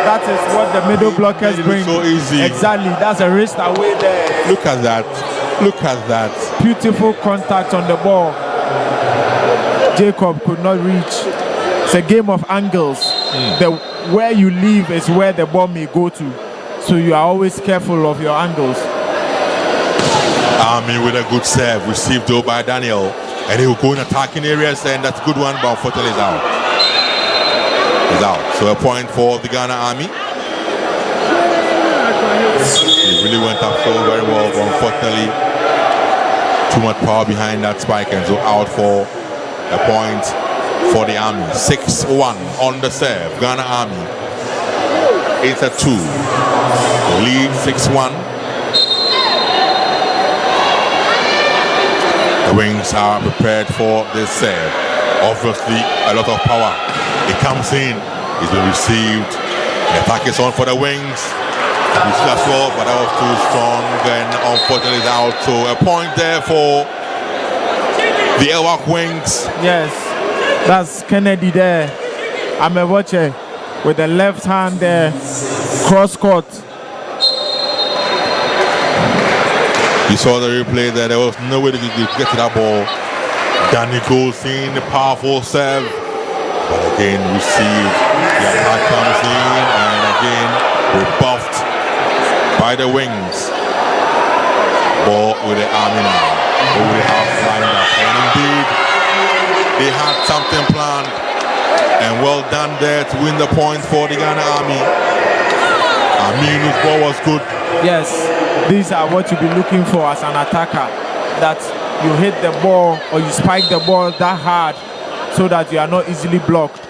That is what the middle blockers bring. So easy. Exactly, that's a wrist away there. Look at that. Look at that. Beautiful contact on the ball. Jacob could not reach. It's a game of angles. Where you leave is where the ball may go to. So you are always careful of your angles. Army with a good serve, received though by Daniel. And he will go in attacking areas, and that's a good one, but unfortunately is out. He's out. So a point for the Ghana Army. He really went up so very well, but unfortunately, too much power behind that spike, and so out for a point for the Army. 6-1 on the serve. Ghana Army. It's a 2. Lead 6-1. The Wings are prepared for this serve. Obviously, a lot of power. It comes in. It's been received. The attack is on for the Wings. We see as well, but that was too strong, and unfortunately it's out. So a point there for the El-Wak Wings. Yes, that's Kennedy there. Amewoche with the left hand there, cross court. You saw the replay there. There was no way to get to that ball. Danny goes in, the powerful serve, but again received. The attack comes in, and again rebuffed by the Wings. Ball with the Army now. Over the half lined up, and indeed they had something planned, and well done there to win the point for the Ghana Army. Aminu's ball was good. Yes, these are what you'll be looking for as an attacker. That you hit the ball or you spike the ball that hard so that you are not easily blocked.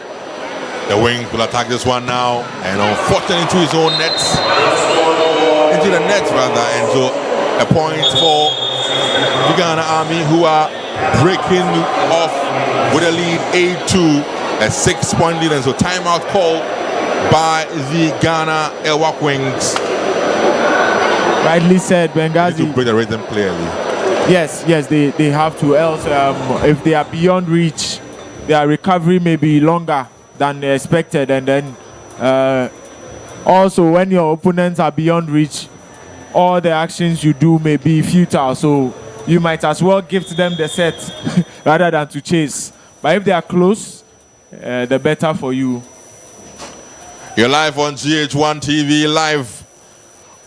The Wings will attack this one now, and unfortunately into his own nets. Into the nets rather, and so a point for the Ghana Army, who are breaking off with a lead 8-2, a 6-point lead, and so timeout call by the Ghana El-Wak Wings. Rightly said, Benghazi. To break the rhythm clearly. Yes, they have to. Else, if they are beyond reach, their recovery may be longer than they expected, and then also when your opponents are beyond reach, all the actions you do may be futile. So you might as well gift them the set rather than to chase. But if they are close, the better for you. You're live on GHOne TV, live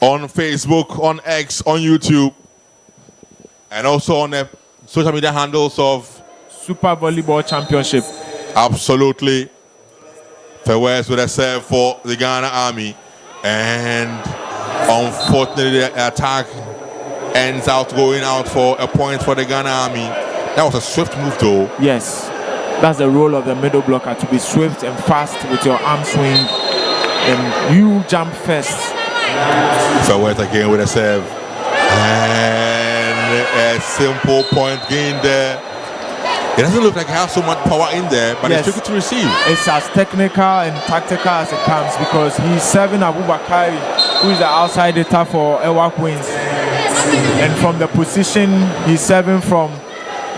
on Facebook, on X, on YouTube, and also on the social media handles of Super Volleyball Championship. Absolutely. Fewes with a serve for the Ghana Army, and unfortunately the attack ends out going out for a point for the Ghana Army. That was a swift move though. Yes, that's the role of the middle blocker, to be swift and fast with your arm swing, and you jump first. Fewes again with a serve, and a simple point gain there. It doesn't look like it has so much power in there, but yes, it's tricky to receive. It's as technical and tactical as it comes, because he's serving Abubakari, who is the outside hitter for El-Wak Wings. And from the position he's serving from,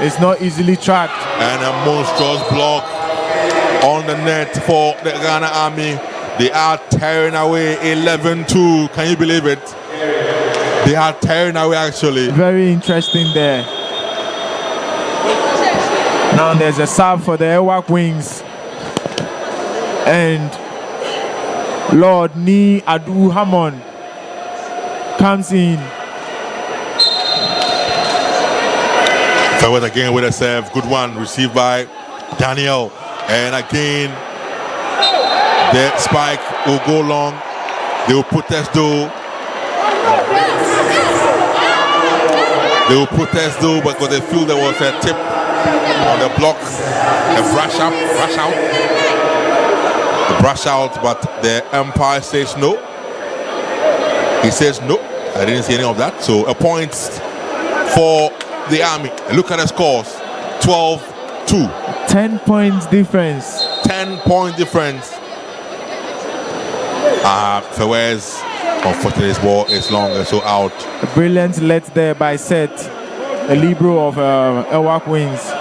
it's not easily tracked. And a monstrous block on the net for the Ghana Army. They are tearing away 11-2. Can you believe it? They are tearing away actually. Very interesting there. Now there's a serve for the El-Wak Wings, and Lord Ni Adu Hamon comes in. Fewes again with a serve, good one, received by Daniel, and again the spike will go long. They will protest though. They will protest though because they feel there was a tip on the block, a brush out, the brush out, but the umpire says no. He says no. I didn't see any of that. So a point for the Army. Look at the scores: 12-2. 10 points difference. 10-point difference. Fawaz, unfortunately, his ball is longer, so out. A brilliant let there by Seth, a libero of El-Wak Wings.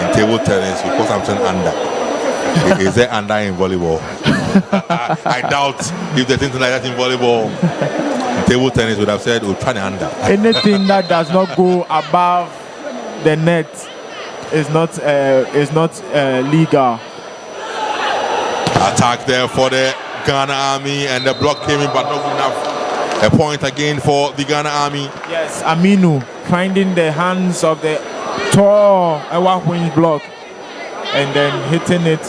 In table tennis, because I'm saying under. Is there under in volleyball? I doubt if there's anything like that in volleyball. In table tennis, would have said we'll try the under. Anything that does not go above the net is not legal. Attack there for the Ghana Army, and the block came in, but not enough. A point again for the Ghana Army. Yes, Aminu finding the hands of the tall El-Wak Wings block and then hitting it.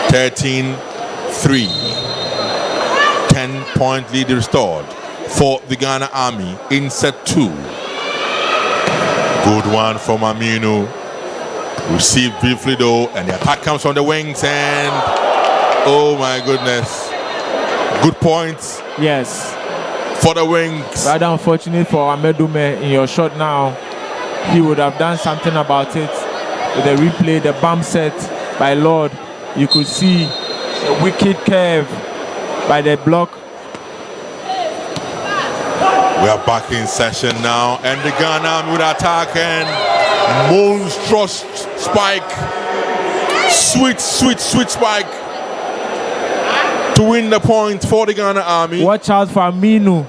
13-3. 10-point lead restored for the Ghana Army in set 2. Good one from Aminu. Received briefly though, and the attack comes from the wings, and oh my goodness. Good points. Yes. For the wings. Rather unfortunate for Amedume in your shot now. He would have done something about it. With the replay, the bump set by Lord, you could see a wicked curve by the block. We are back in session now, and the Ghana would attack, and monstrous spike. Sweet spike to win the point for the Ghana Army. Watch out for Aminu.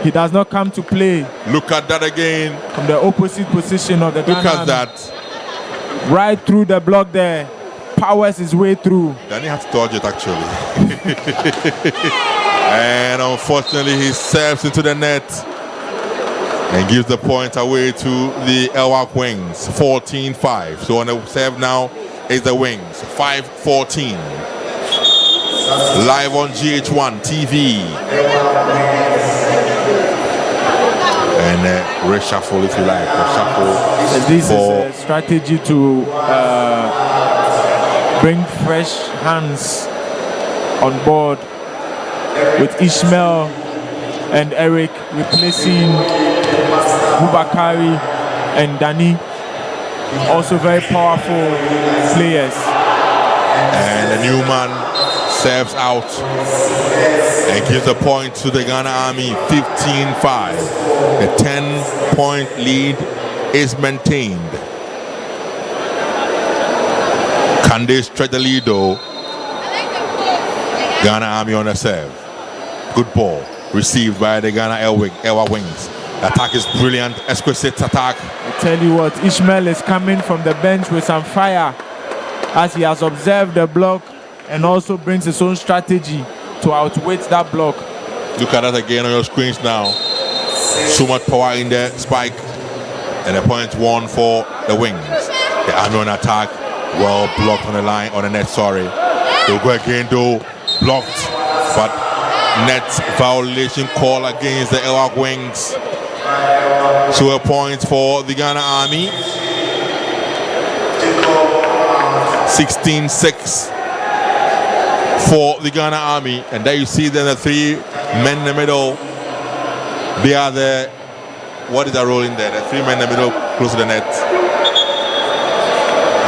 He does not come to play. Look at that again. From the opposite position of the Ghana Look at Army. that. Right through the block there. Powers his way through. Then he had to dodge it actually. And unfortunately he serves into the net and gives the point away to the El-Wak Wings. 14-5. So on the serve now is the Wings. 5-14. Live on GHOne TV. And reshuffle if you like. Reshuffle. This is a strategy to bring fresh hands on board, with Ishmael and Eric replacing Bubakari and Dani. Also very powerful players. And the new man serves out and gives a point to the Ghana Army. 15-5. The 10-point lead is maintained. Can they stretch the lead though? Ghana Army on the serve. Good ball received by the Ghana El-Wak Wings. The attack is brilliant, exquisite attack. I tell you what, Ishmael is coming from the bench with some fire as he has observed the block and also brings his own strategy to outwit that block. Look at that again on your screens now. So much power in the spike. And the point won for the Wings. The Army on attack. Well blocked on the line, on the net, sorry. They'll go again though. Blocked. But net violation call against the El-Wak Wings. So a point for the Ghana Army. 16-6 for the Ghana Army. And there you see then the 3 men in the middle. They are the, what is that role in there? The 3 men in the middle close to the net.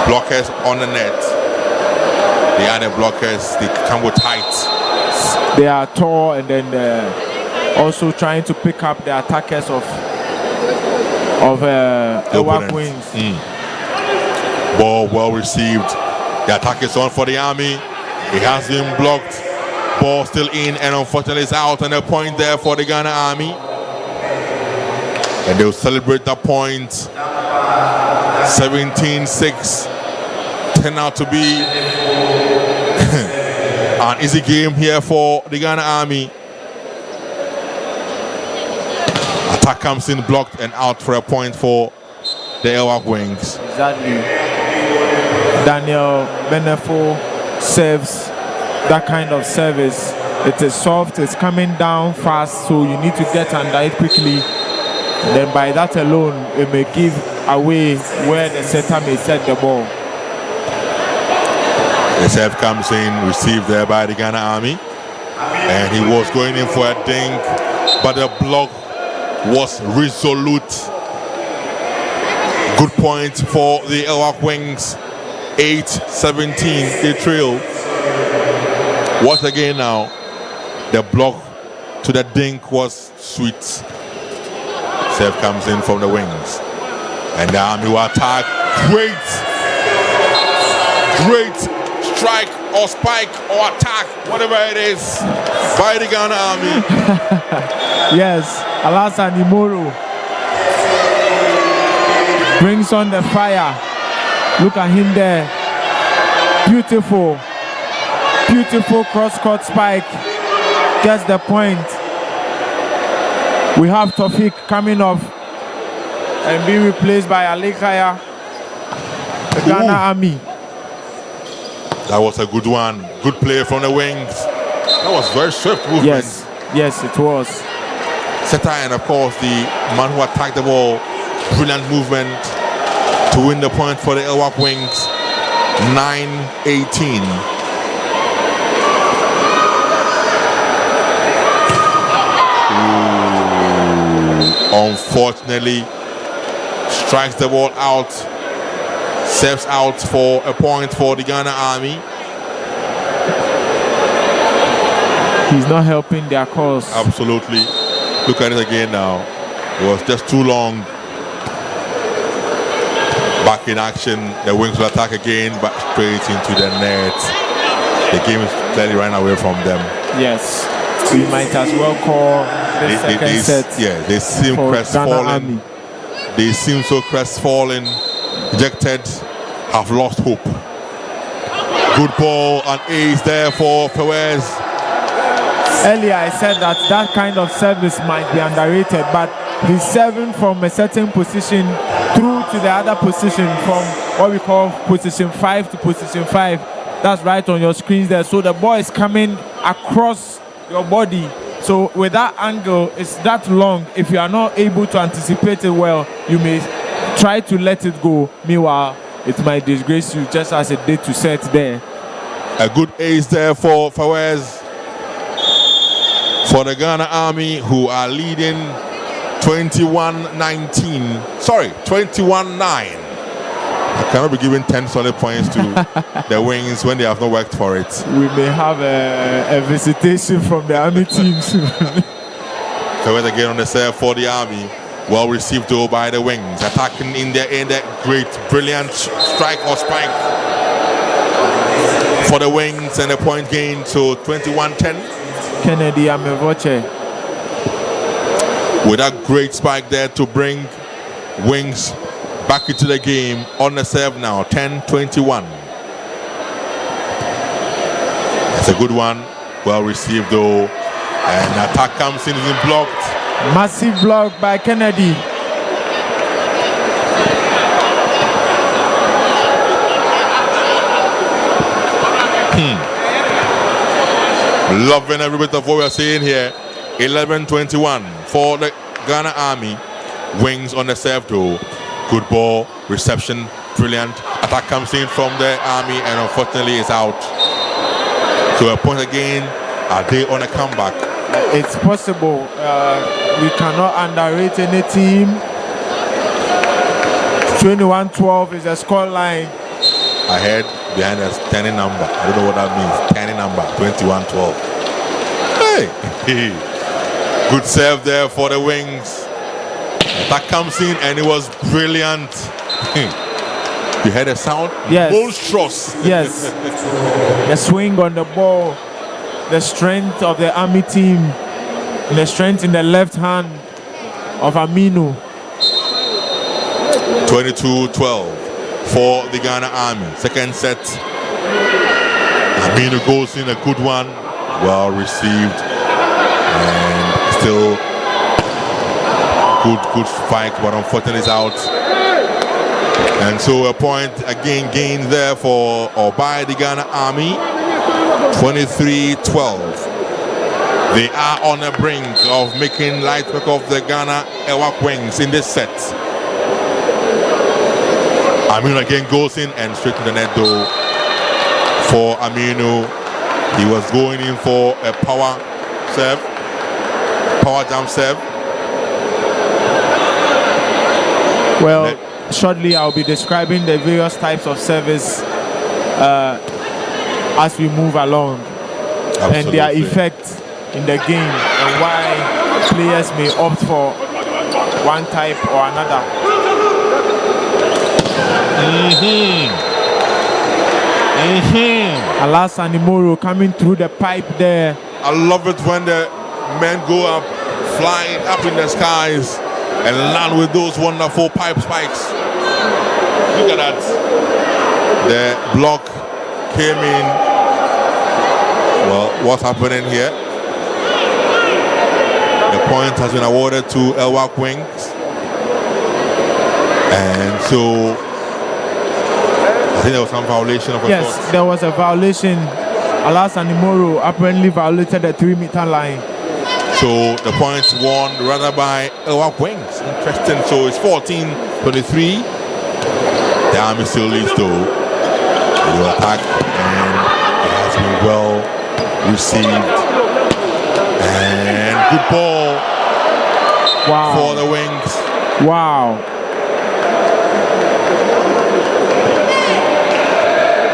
Blockers on the net. They are the blockers. They come with height. They are tall, and then also trying to pick up the attackers of El-Wak Wings. Ball well received. The attack is on for the Army. It has been blocked. Ball still in, and unfortunately it's out, and a point there for the Ghana Army. And they'll celebrate that point. 17-6. Turned out to be an easy game here for the Ghana Army. Attack comes in blocked and out for a point for the El-Wak Wings. Exactly. Daniel Benefo serves that kind of service. It is soft, it's coming down fast, so you need to get under it quickly Then by that alone, it may give away where the setter may set the ball. The serve comes in, received there by the Ghana Army. And he was going in for a dink, but the block was resolute. Good point for the El-Wak Wings. 8-17, they trail. Once again now, the block to the dink was sweet. Serve comes in from the wings. And the Army will attack. Great strike or spike or attack, whatever it is, by the Ghana Army. Yes, Alassane Imoro brings on the fire. Look at him there. Beautiful cross-court spike. Gets the point. We have Tofik coming off and being replaced by Ali Kaya, the Ghana Army. That was a good one. Good play from the wings. That was very swift movement. Yes, it was. Setter and of course the man who attacked the ball. Brilliant movement to win the point for the El-Wak Wings. 9-18. Unfortunately, strikes the ball out. Serves out for a point for the Ghana Army. He's not helping their cause. Absolutely. Look at it again now. It was just too long. Back in action. The wings will attack again, but straight into the net. The game is clearly running away from them. Yes. We might as well call the second set. Yeah, they seem crestfallen. They seem so crestfallen. Dejected, have lost hope. Good ball and ace there for Perez. Earlier I said that kind of service might be underrated, but he's serving from a certain position through to the other position, from what we call position 5 to position 5. That's right on your screens there. So the ball is coming across your body. So with that angle, it's that long. If you are not able to anticipate it well, you may try to let it go. Meanwhile, it might disgrace you, just as it did to set there. A good ace there for Fawaz. For the Ghana Army, who are leading 21-19. Sorry, 21-9. I cannot be giving 10 solid points to the wings when they have not worked for it. We may have a visitation from the Army teams. Fawaz again on the serve for the Army. Well received though by the wings. Attacking in the great, brilliant strike or spike for the wings, and a point gain to 21-10. Kennedy Amevoche. With that great spike there to bring wings back into the game on the serve now. 10-21. It's a good one. Well received though. And attack comes in and blocked. Massive block by Kennedy. Loving every bit of what we're seeing here. 11-21 for the Ghana Army. Wings on the serve though. Good ball, reception, brilliant. Attack comes in from the Army and unfortunately is out. So a point again. Are they on a comeback? It's possible. We cannot underrate any team. 21-12 is a score line. Ahead behind us, 10 number. I don't know what that means. 10 number, 21-12. Hey! Good serve there for the wings. That comes in and it was brilliant. You heard a sound? Yes. Monstrous. Yes. The swing on the ball, the strength of the Army team, and the strength in the left hand of Aminu. 22-12 for the Ghana Army. Second set. Aminu goes in, a good one. Well received. And still good spike, but unfortunately it's out. And so a point again gained there for or by the Ghana Army. 23-12. They are on the brink of making light work of the Ghana El-Wak Wings in this set. Aminu again goes in and straight to the net though for Aminu. He was going in for a power serve, power jump serve. Well, shortly I'll be describing the various types of service as we move along. Absolutely. And their effect in the game and why players may opt for one type or another. Alassane Moro coming through the pipe there. I love it when the men go up, flying up in the skies and land with those wonderful pipe spikes. Look at that. The block came in. Well, what's happening here? The point has been awarded to El-Wak Wings. And so I think there was some violation of a Yes, shot. there was a violation. Alassane Moro apparently violated the 3-meter line. So the points won rather by El-Wak Wings. Interesting. So it's 14-23. The Army still leads though. They will attack and it has been well received. And good ball for the Wings. Wow.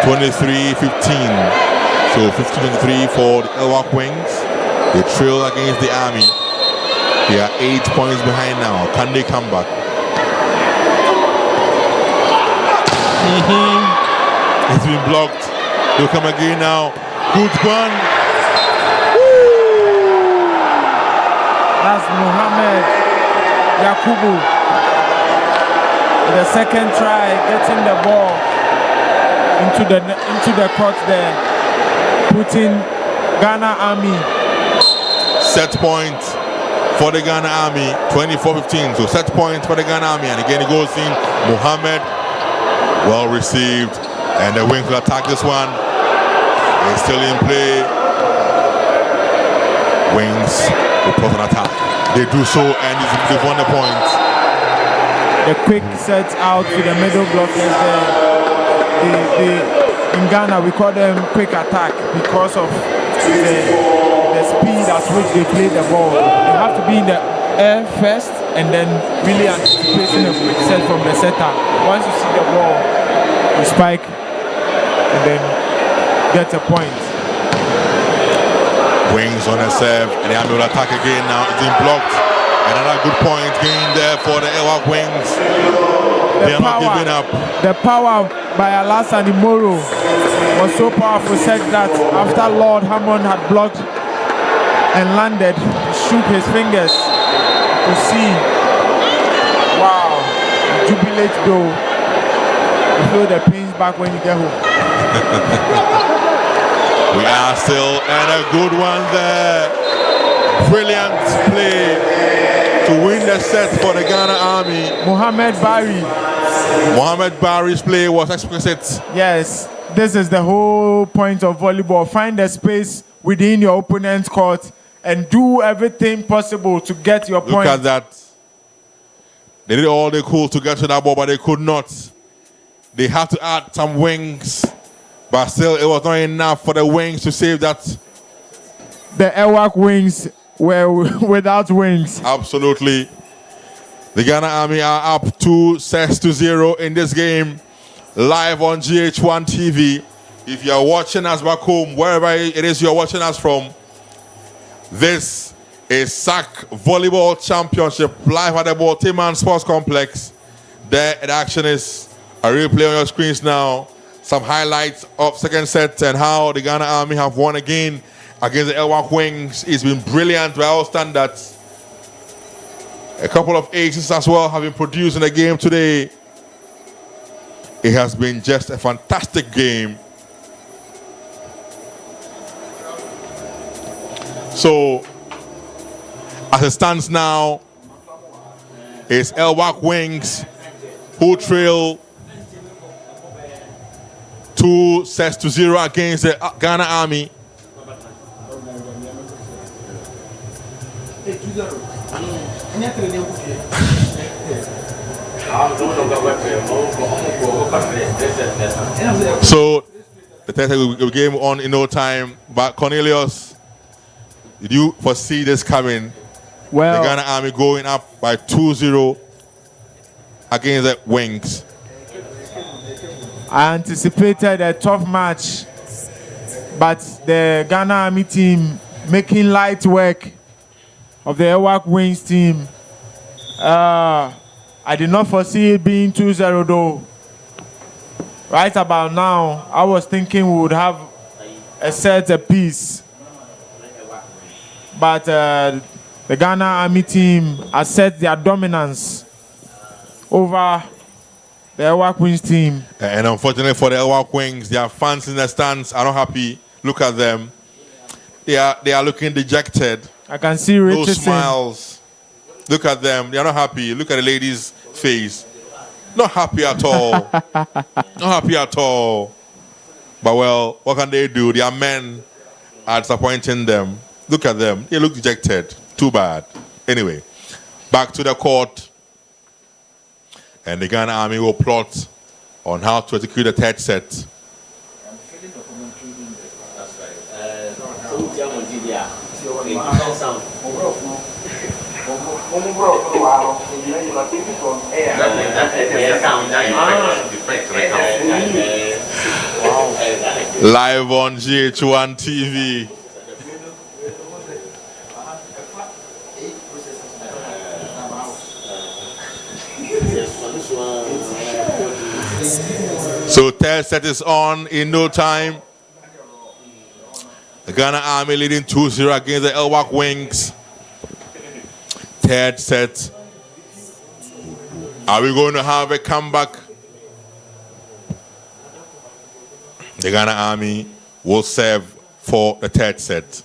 23-15. So 15-23 for the El-Wak Wings. They trail against the Army. They are 8 points behind now. Can they come back? It's been blocked. They'll come again now. Good one. That's Mohamed Yakubu. The second try, getting the ball into the court there, putting Ghana Army. Set point for the Ghana Army, 24-15. So set point for the Ghana Army. And again, it goes in. Mohamed, well received. And the Wings will attack this one. It's still in play. Wings will put an attack. They do so, and they've won the point. The quick set out to the middle blockers there. In Ghana, we call them quick attack because of the speed at which they play the ball. You have to be in the air first and then really anticipating a quick set from the setter. Once you see the ball, you spike and then get a point. Wings on a serve, and the Army will attack again now. It's been blocked. Another good point gained there for the El-Wak Wings. They are not giving up. The power by Alassane Moro was so powerful, said that after Lord Hammond had blocked and landed, he shook his fingers to see. Wow. Jubilate though. You feel the pains back when you get home. We are still, and a good one there. Brilliant play to win the set for the Ghana Army. Mohamed Barry. Mohamed Barry's play was exquisite. Yes, this is the whole point of volleyball. Find a space within your opponent's court and do everything possible to get your point. Look at that. They did all they could to get to that ball, but they could not. They had to add some wings, but still it was not enough for the Wings to save that. The El-Wak Wings were without wings. Absolutely. The Ghana Army are up 2-0 in this game, live on GHOne TV. If you are watching us back home, wherever it is you're watching us from, this is SAC Volleyball Championship live at the Borteyman Sports Complex. There, the action is a replay on your screens now. Some highlights of second set and how the Ghana Army have won again against the El-Wak Wings. It's been brilliant by all standards. A couple of aces as well have been produced in the game today. It has been just a fantastic game. So, as it stands now, it's El-Wak Wings who trail 2-0 against the Ghana Army. So the third will game on in no time. But Cornelius, did you foresee this coming? Well, The Ghana Army going up by 2-0 against the Wings. I anticipated a tough match, but the Ghana Army team making light work of the El-Wak Wings team. I did not foresee it being 2-0 though. Right about now, I was thinking we would have a set apiece. But the Ghana Army team assert their dominance over the El-Wak Wings team. And unfortunately for the El-Wak Wings, their fans in the stands are not happy. Look at them. They are looking dejected. I can see No Richardson. smiles. Look at them. They are not happy. Look at the lady's face. Not happy at all. Not happy at all. But well, what can they do? Their men are disappointing them. Look at them. They look dejected. Too bad. Anyway, back to the court. And the Ghana Army will plot on how to execute the third set. Live on GHOne TV. So third set is on in no time. The Ghana Army leading 2-0 against the El-Wak Wings. Third set. Are we going to have a comeback? The Ghana Army will serve for the third set.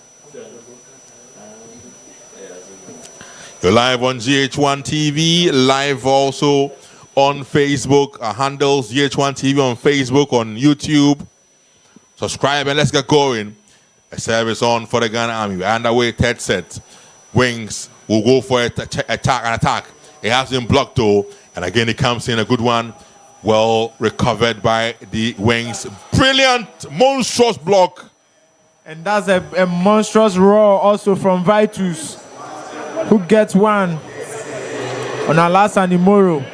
You're live on GHOne TV, live also on Facebook. Our handles GHOne TV on Facebook, on YouTube. Subscribe and let's get going. A service on for the Ghana Army. We're underway, third set. Wings will go for an attack. It has been blocked though. And again, it comes in a good one. Well recovered by the Wings. Brilliant, monstrous block. And that's a monstrous roar also from Vitus, who gets one on Alassane Moro.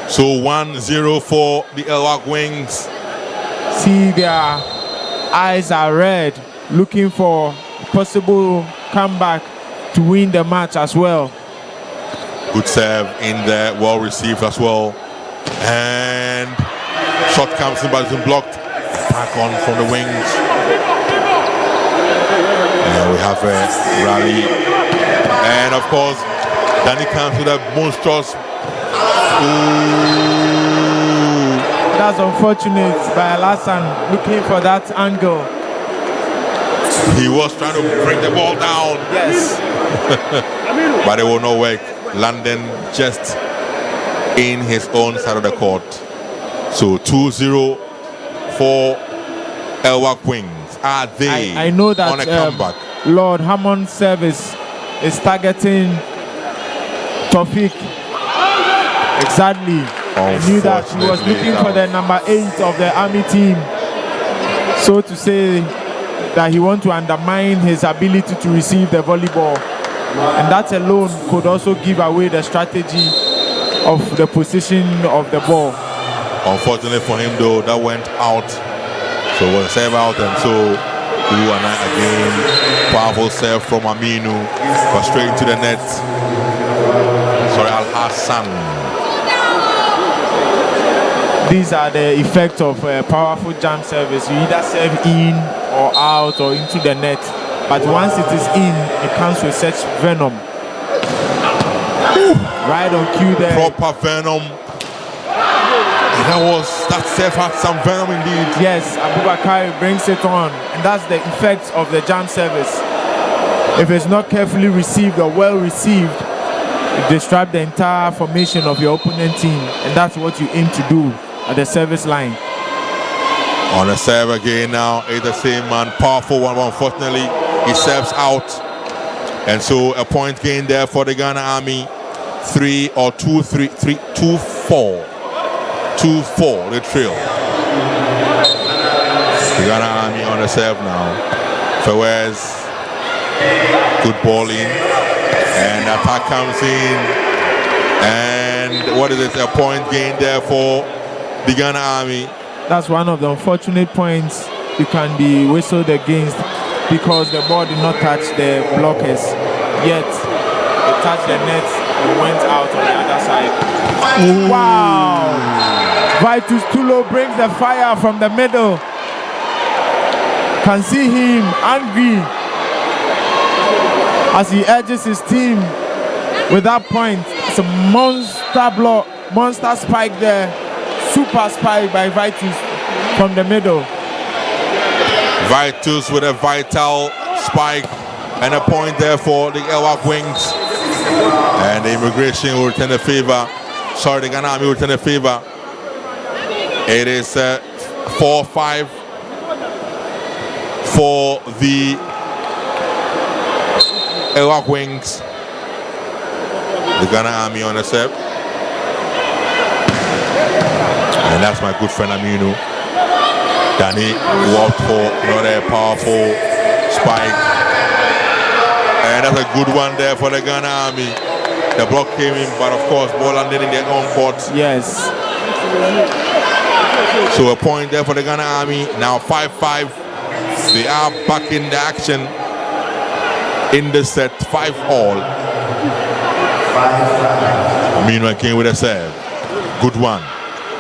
So 1-0 for the El-Wak Wings. See, their eyes are red, looking for possible comeback to win the match as well. Good serve in there, well received as well. And shot comes in, but it's been blocked. Attack on from the Wings. Now we have a rally. And of course, Danny comes with a monstrous. Ooh. That's unfortunate by Alassane, looking for that angle. He was trying to bring the ball down. Yes. But it will not work. Landing just in his own side of the court. So 2-0 for El-Wak Wings. Are they I know that on a comeback? Lord Hammond's service is targeting Tofik. Exactly. I knew that he was looking for the number 8 of the Army team. So to say that he wants to undermine his ability to receive the volleyball. And that alone could also give away the strategy of the position of the ball. Unfortunately for him though, that went out. So it was a serve out, and so again, powerful serve from Aminu, but straight into the net. Sorry, Al-Hassan. These are the effects of powerful jump service. You either serve in or out or into the net. But once it is in, it comes with such venom. Right on cue there. Proper venom. That serve had some venom indeed. Yes, Abubakar brings it on. And that's the effect of the jump service. If it's not carefully received or well received, it disrupts the entire formation of your opponent team. And that's what you aim to do at the service line. On the serve again now, it's the same man, powerful one, but unfortunately he serves out. And so a point gain there for the Ghana Army. 3 or 2, 3, 3, 2, 4. 2-4, the trail. The Ghana Army on the serve now. Fawaz, good ball in, and attack comes in, and what is it? A point gain there for the Ghana Army. That's one of the unfortunate points you can be whistled against because the ball did not touch the blockers, yet it touched the net and went out on the other side. Ooh. Wow! Vitus Tulo brings the fire from the middle. Can see him angry as he urges his team with that point. It's a monster block, monster spike there. Super spike by Vitus from the middle. Vitus with a vital spike and a point there for the El-Wak Wings. And the immigration will return the favor. Sorry, the Ghana Army will return the favor. It is 4-5 for the El-Wak Wings. The Ghana Army on the serve. And that's my good friend Aminu. Danny walked for another powerful spike. And that's a good one there for the Ghana Army. The block came in, but of course, ball landed in their own court. Yes. So a point there for the Ghana Army. Now 5-5. They are back in the action in the set. 5-all. Meanwhile, came with a serve. Good one.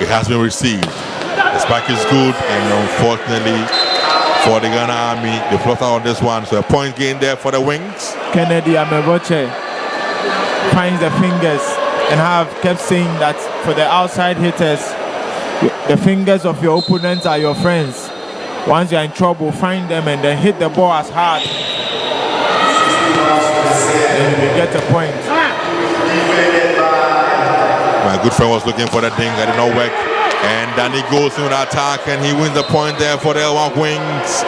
It has been received. The spike is good, and unfortunately for the Ghana Army, they float out on this one. So a point gain there for the Wings. Kennedy Ameboche finds the fingers, and I have kept saying that for the outside hitters, the fingers of your opponents are your friends. Once you're in trouble, find them and then hit the ball as hard. Then you will get a point. My good friend was looking for the ding, that did not work. And Danny goes in the attack and he wins the point there for the El-Wak Wings.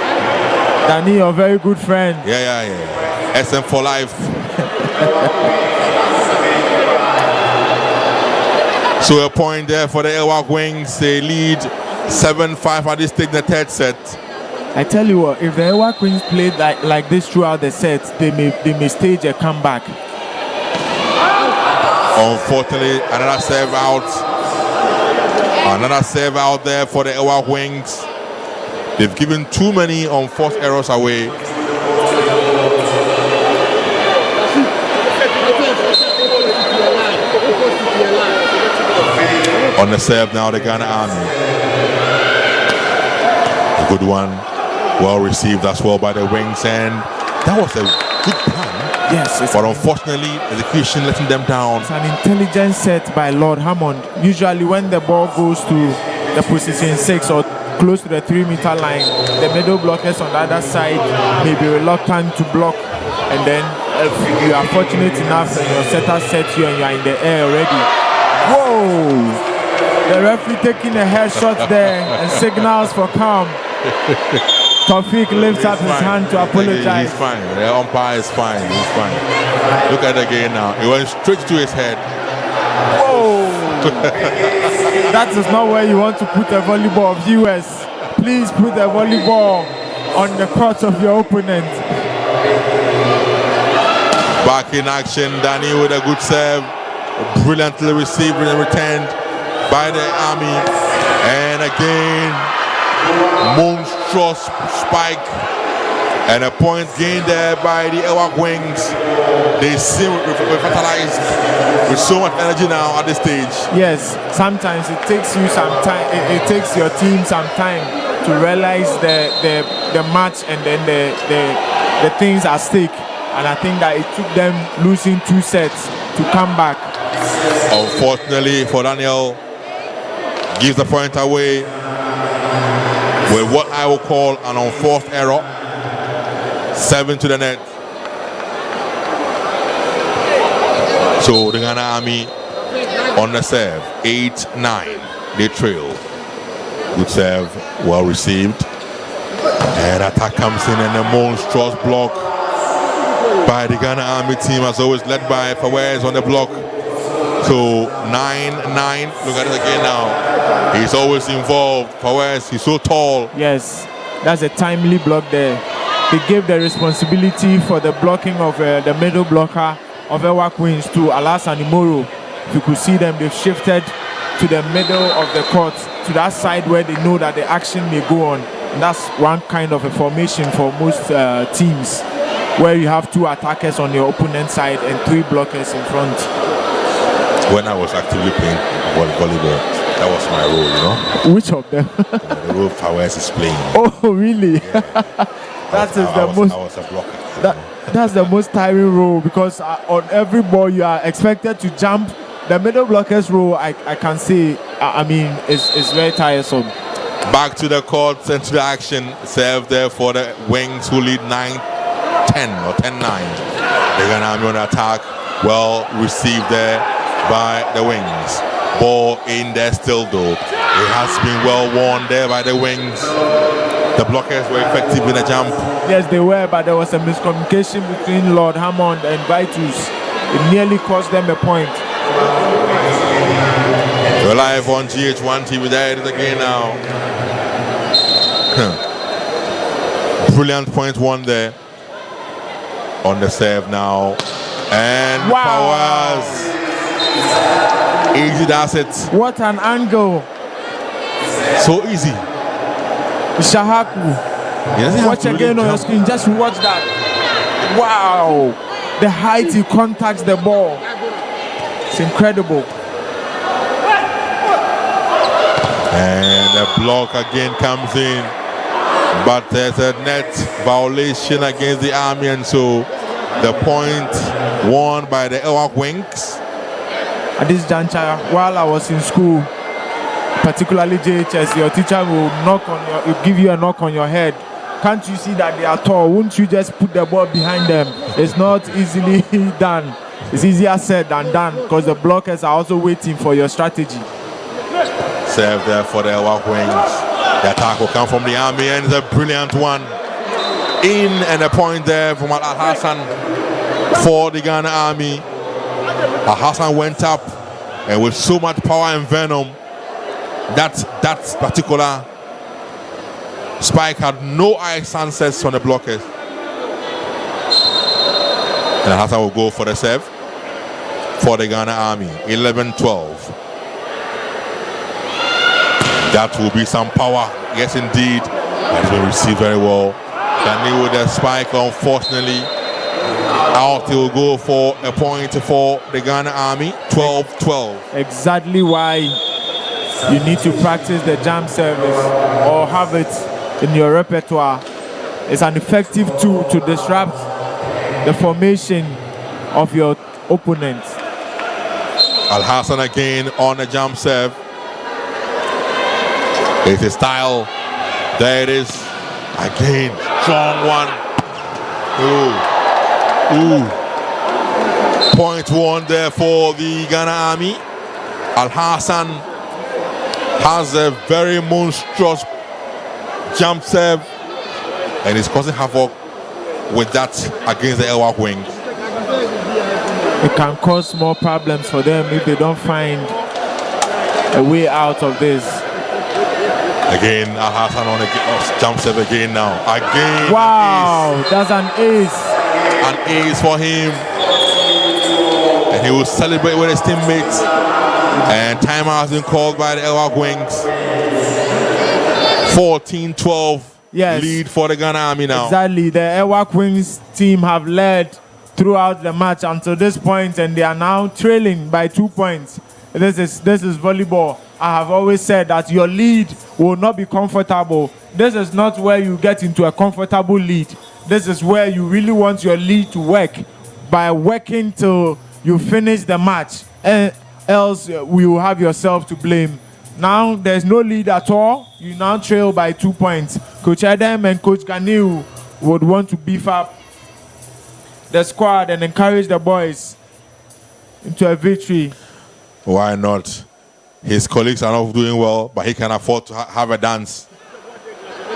Danny, your very good friend. Yeah. SM for life. So a point there for the El-Wak Wings. They lead 7-5 at this stage in the third set. I tell you what, if the El-Wak Wings played like this throughout the set, they may stage a comeback. Unfortunately, another serve out. Another serve out there for the El-Wak Wings. They've given too many unforced errors away. On the serve now, the Ghana Army. A good one. Well received as well by the Wings. And that was a good plan. Yes, but unfortunately, execution letting them down. It's an intelligent set by Lord Hammond. Usually when the ball goes to the position 6 or close to the 3-meter line, the middle blockers on the other side may be reluctant to block. And then if you are fortunate enough and your setter sets you and you are in the air already. Whoa! The referee taking a head shot there and signals for calm. Tawfiq lifts up his hand to apologize. He's fine. The umpire is fine. He's fine. Look at it again now. It went straight to his head. Whoa! That is not where you want to put a volleyball, viewers. Please put the volleyball on the court of your opponent. Back in action, Danny with a good serve. Brilliantly received and returned by the Army. And again, monstrous spike and a point gained there by the El-Wak Wings. They seem revitalized with so much energy now at this stage. Yes, sometimes it takes you some time. It takes your team some time to realize the match and then the things at stake. And I think that it took them losing 2 sets to come back. Unfortunately for Daniel, gives the point away with what I will call an unforced error. 7 to the net. So the Ghana Army on the serve. 8-9. They trail. Good serve. Well received. And attack comes in and a monstrous block by the Ghana Army team, as always, led by Fawaz on the block. So 9-9. Look at it again now. He's always involved. Fawaz, he's so tall. Yes, that's a timely block there. They gave the responsibility for the blocking of the middle blocker of El-Wak Wings to Alassane Imoro. If you could see them, they've shifted to the middle of the court, to that side where they know that the action may go on. And that's one kind of a formation for most teams, where you have 2 attackers on your opponent's side and 3 blockers in front. When I was actively playing volleyball, that was my role, you know. Which of them? The role Fawaz is playing. Oh, really? Yeah. I was a blocker. That's the most tiring role, because on every ball you are expected to jump. The middle blockers role, I can say, I mean, is very tiresome. Back to the court and to the action. Serve there for the Wings, who lead 9-10 or 10-9. They're gonna have on attack. Well received there by the Wings. Ball in there still though. It has been well worn there by the Wings. The blockers were effective in the jump. Yes, they were, but there was a miscommunication between Lord Hammond and Vitus. It nearly cost them a point. We're live on GHOne TV. There it is again now. Brilliant point one there on the serve now. And wow. Fawaz. Easy, that's it. What an angle. So easy. Shahaku. Watch again on your screen. Just watch that. Wow. The height he contacts the ball. It's incredible. And the block again comes in. But there's a net violation against the Army, and so the point won by the El-Wak Wings. At this juncture, while I was in school, particularly JHS, your teacher will give you a knock on your head. Can't you see that they are tall? Won't you just put the ball behind them? It's not easily done. It's easier said than done, because the blockers are also waiting for your strategy. Serve there for the El-Wak Wings. The attack will come from the Army, and it's a brilliant one. In, and a point there from Al-Hassan for the Ghana Army. Al-Hassan went up, and with so much power and venom, that particular spike had no eye sunsets on the blockers. And Al-Hassan will go for the serve for the Ghana Army. 11-12. That will be some power. Yes, indeed. That's been received very well. Danny with the spike, unfortunately. Out, he will go for a point for the Ghana Army. 12-12. Exactly why you need to practice the jump service or have it in your repertoire. It's an effective tool to disrupt the formation of your opponent. Al-Hassan again on the jump serve. It's a style. There it is. Again, strong one. Ooh. Point one there for the Ghana Army. Al-Hassan has a very monstrous jump serve, and he's causing havoc with that against the El-Wak Wings. It can cause more problems for them if they don't find a way out of this. Again, Al-Hassan on the jump serve again now. Again. Wow, that's an ace. An ace for him. And he will celebrate with his teammates. And timeout has been called by the El-Wak Wings. 14-12 lead for the Ghana Army now. Exactly. The El-Wak Wings team have led throughout the match until this point, and they are now trailing by 2 points. This is volleyball. I have always said that your lead will not be comfortable. This is not where you get into a comfortable lead. This is where you really want your lead to work, by working till you finish the match. Else you will have yourself to blame. Now there's no lead at all. You now trail by 2 points. Coach Adam and Coach Ganiu would want to beef up the squad and encourage the boys into a victory. Why not? His colleagues are not doing well, but he can afford to have a dance.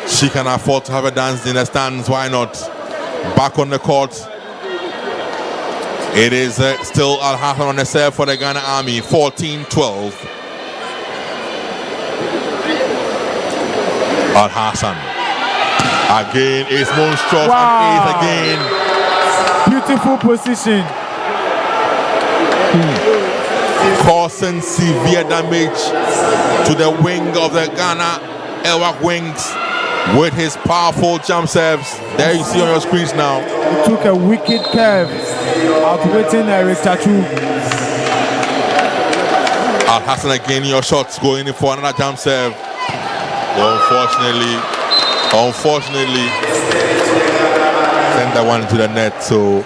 She can afford to have a dance in the stands. Why not? Back on the court. It is still Al-Hassan on the serve for the Ghana Army, 14-12. Al-Hassan again is monstrous. Wow. And is again. Beautiful position. Causing severe damage to the wing of the Ghana El-Wak wings with his powerful jump serves. There you see on your screens now. He took a wicked curve, outwitting Eric Tatu. Al-Hassan again, your shots going in for another jump serve. Unfortunately, send that one to the net. So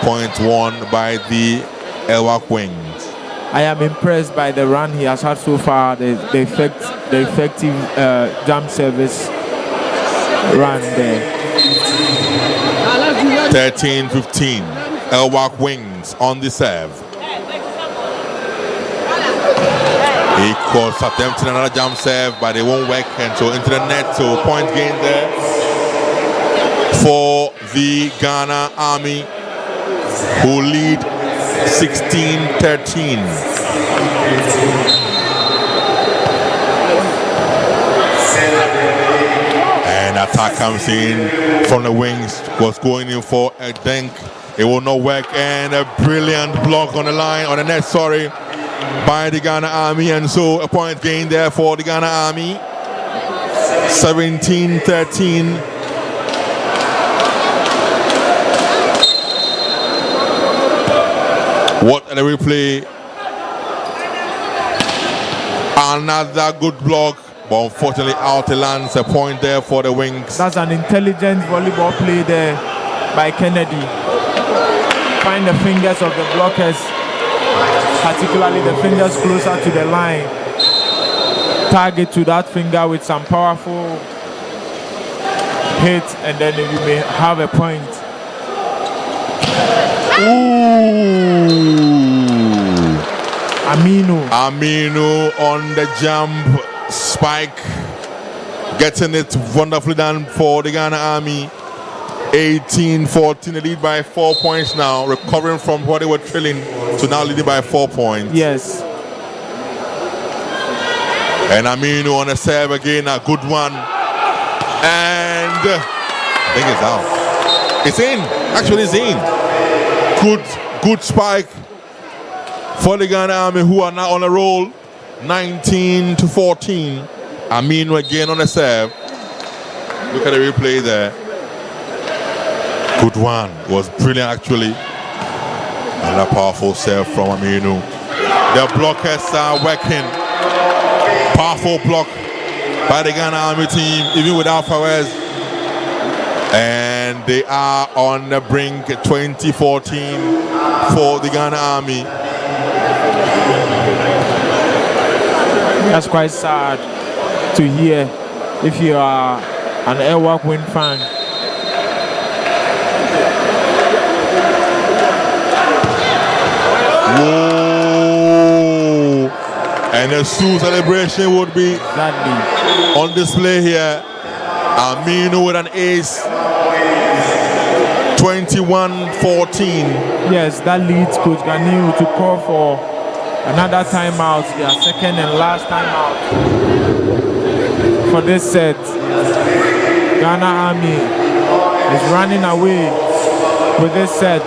point won by the El-Wak wings. I am impressed by the run he has had so far, the effective jump service run there. 13-15, El-Wak wings on the serve. He was attempting another jump serve, but it won't work, and so into the net. So point gain there for the Ghana Army, who lead 16-13. And attack comes in from the wings, was going in for a dunk. It will not work, and a brilliant block on the line, on the net, sorry, by the Ghana Army, and so a point gain there for the Ghana Army. 17-13. What a replay. Another good block, but unfortunately out the lands. A point there for the wings. That's an intelligent volleyball play there by Kennedy. Find the fingers of the blockers, particularly the fingers closer to the line. Target to that finger with some powerful hit, and then you may have a point. Ooh. Aminu on the jump spike, getting it wonderfully done for the Ghana Army. 18-14, the lead by 4 points now, recovering from what they were trailing to now leading by 4 points. Yes. And Aminu on the serve again, a good one. And I think it's out. It's in. Actually, it's in. Good spike for the Ghana Army, who are now on a roll. 19-14. Aminu again on the serve. Look at the replay there. Good one. It was brilliant, actually. And a powerful serve from Aminu. The blockers are working. Powerful block by the Ghana Army team, even without Fawaz. And they are on the brink. 2014 for the Ghana Army. That's quite sad to hear if you are an El-Wak win fan. Whoa! And the Sioux celebration would be on display here. Aminu with an ace. 21-14. Yes, that leads Coach Ganiu to call for another timeout, their second and last timeout for this set. Ghana Army is running away with this set.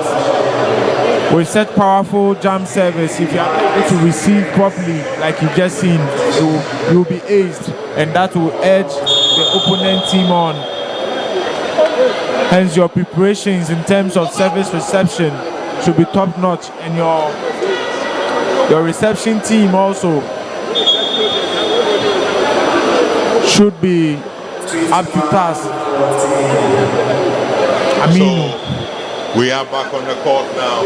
We set powerful jump service. If you are able to receive properly, like you just seen, you will be aced, and that will edge the opponent team on. Hence, your preparations in terms of service reception should be top notch, and your reception team also should be up to task. Aminu. So, we are back on the court now.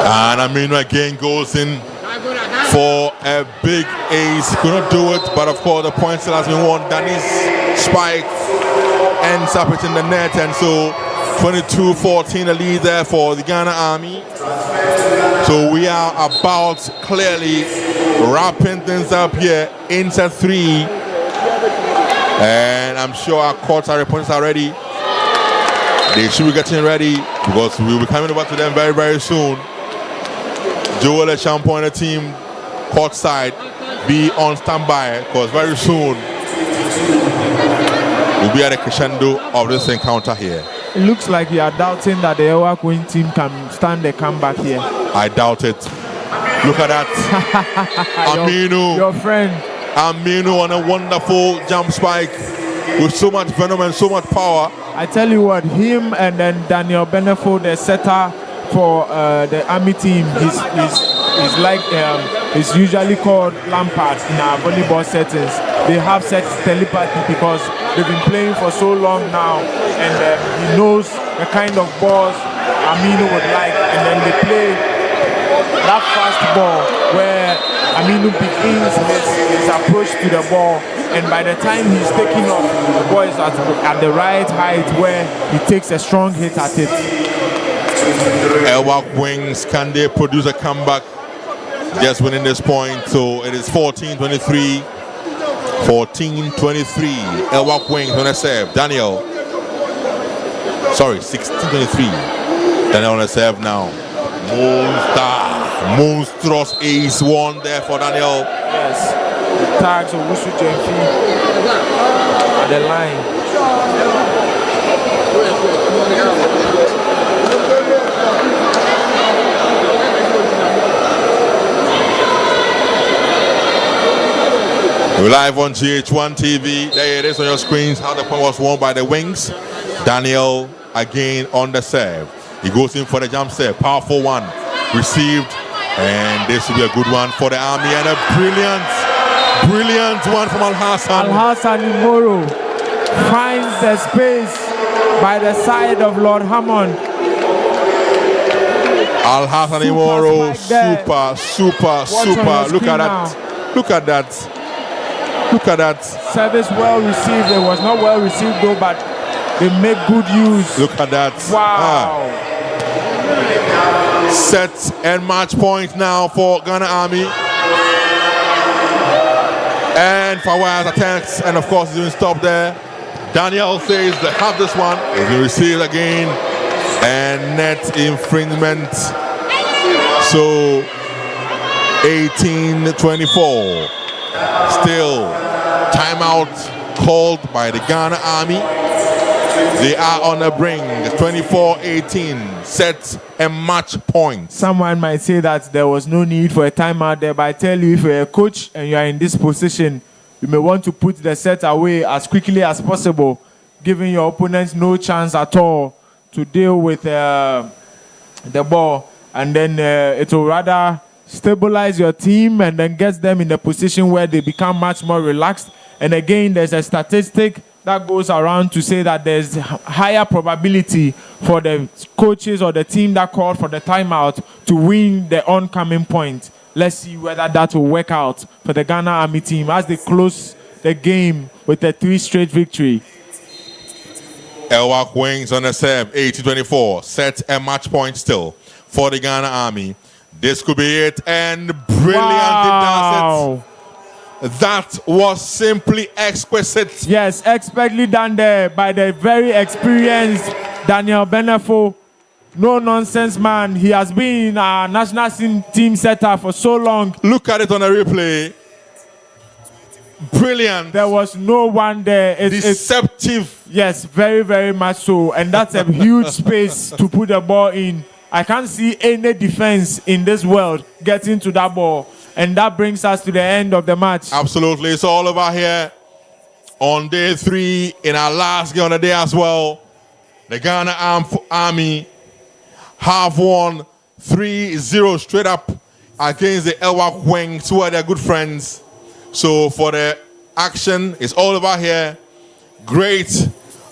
And Aminu again goes in for a big ace. Could not do it, but of course the point still has been won. Danny's spike ends up it in the net, and so 22-14 the lead there for the Ghana Army. So we are about clearly wrapping things up here in set 3 And I'm sure our courts and opponents are ready. They should be getting ready because we'll be coming over to them very, very soon. Joel Echampo and the team courtside, be on standby because very soon we'll be at the crescendo of this encounter here. It looks like you are doubting that the El-Wak wing team can stand the comeback here. I doubt it. Look at that. Aminu. Your friend. Aminu on a wonderful jump spike with so much venom and so much power. I tell you what, him and then Daniel Benefo, the setter for the Army team, he's like he's usually called Lampard in our volleyball settings. They have such telepathy because they've been playing for so long now, and he knows the kind of balls Aminu would like, and then they play that fast ball where Aminu begins his approach to the ball, and by the time he's taking off, the ball is at the right height where he takes a strong hit at it. El-Wak wings, can they produce a comeback? Just winning this point, so it is 14-23. 14-23. El-Wak wings on a serve. Daniel. Sorry, 16-23. Daniel on a serve now. Monstrous ace one there for Daniel. Yes. The tags of Wusu Jenfi at the line. We're live on GHOne TV. There it is on your screens how the point was won by the wings. Daniel again on the serve. He goes in for the jump serve. Powerful one. Received. And this will be a good one for the Army. And a brilliant one from Al-Hassan. Al-Hassan Imoro finds the space by the side of Lord Hammond. Al-Hassan Imoro, super. Look at that. Look at that. Look at that. Service well received. It was not well received though, but they make good use. Look at that. Wow. Set and match point now for Ghana Army. And Fawaz attacks, and of course he's doing stop there. Daniel says they have this one. It's been received again. And net infringement. So 18-24. Still timeout called by the Ghana Army. They are on the brink. 24-18 set and match point. Someone might say that there was no need for a timeout there, but I tell you, if you're a coach and you are in this position, you may want to put the set away as quickly as possible, giving your opponents no chance at all to deal with the ball, and then it will rather stabilize your team and then gets them in a position where they become much more relaxed. And again, there's a statistic that goes around to say that there's higher probability for the coaches or the team that called for the timeout to win the oncoming point. Let's see whether that will work out for the Ghana Army team as they close the game with a 3 straight victory. El-Wak wings on the serve, 18-24. Set and match point still for the Ghana Army. This could be it, and brilliant. Wow. It does it. That was simply exquisite. Yes, expertly done there by the very experienced Daniel Benefo. No nonsense man. He has been in our national team setter for so long. Look at it on the replay. Brilliant. There was no one there. Deceptive. Yes, very, very much so. And that's a huge space to put the ball in. I can't see any defense in this world getting to that ball. And that brings us to the end of the match. Absolutely. It's all over here on day 3 in our last game of the day as well. The Ghana Army have won 3-0 straight up against the El-Wak Wings, who are their good friends. So for the action, it's all over here. Great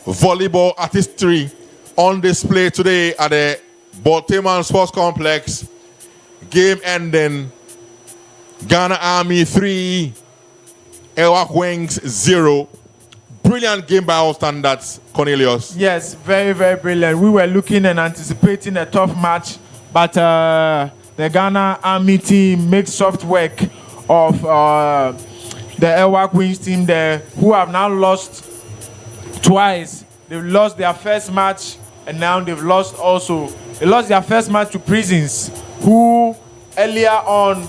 volleyball artistry on display today at the Borteyman Sports Complex. Game ending. Ghana Army 3, El-Wak Wings 0. Brilliant game by all standards, Cornelius. Yes, very, very brilliant. We were looking and anticipating a tough match, but the Ghana Army team makes soft work of the the El-Wak Wings team there, who have now lost twice. They've lost their first match, and now they've lost also. They lost their first match to Prisons, who earlier on.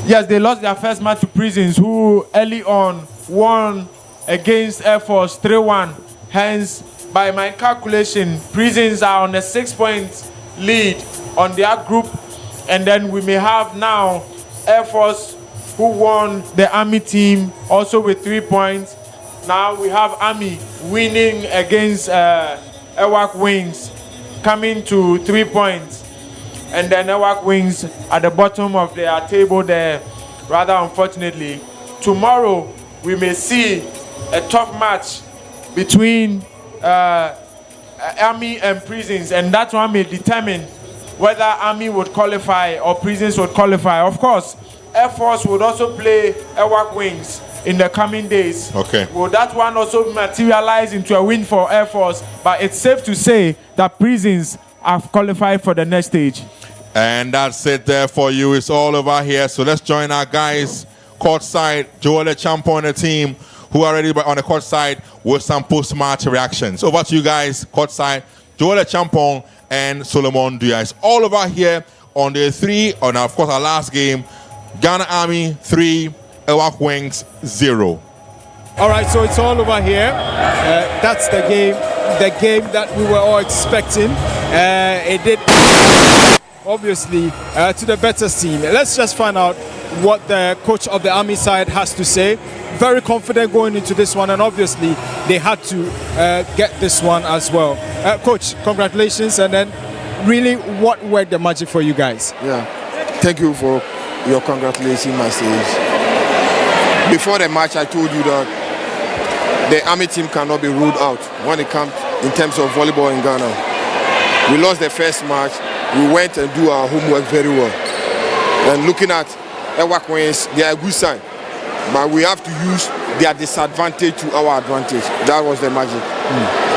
Yes, they lost their first match to Prisons, who early on won against Air Force 3-1. Hence, by my calculation, Prisons are on a 6-point lead on their group. And then we may have now Air Force, who won the Army team, also with 3 points. Now we have Army winning against El-Wak Wings, coming to 3 points. And then El-Wak Wings at the bottom of their table there, rather unfortunately. Tomorrow, we may see a tough match between Army and Prisons, and that one may determine whether Army would qualify or Prisons would qualify. Of course, Air Force would also play El-Wak Wings in the coming days. Okay. Will that one also materialize into a win for Air Force? But it's safe to say that Prisons have qualified for the next stage. And that's it there for you. It's all over here. So let's join our guys courtside, GHOne Champion and the team, who are already on the court side with some post-match reactions. Over to you guys, courtside, GHOne Champion and Solomon Dua. It's all over here on day 3, on of course our last game. Ghana Army 3, El-Wak Wings 0. All right, so it's all over here. That's the game that we were all expecting. It did, obviously, to the better team. Let's just find out what the coach of the Army side has to say. Very confident going into this one, and obviously they had to get this one as well. Coach, congratulations, and then really, what worked the magic for you guys? Yeah, thank you for your congratulations message. Before the match, I told you that the Army team cannot be ruled out when it comes in terms of volleyball in Ghana. We lost the first match. We went and do our homework very well. And looking at El-Wak Wings, they are a good side. But we have to use their disadvantage to our advantage. That was the magic.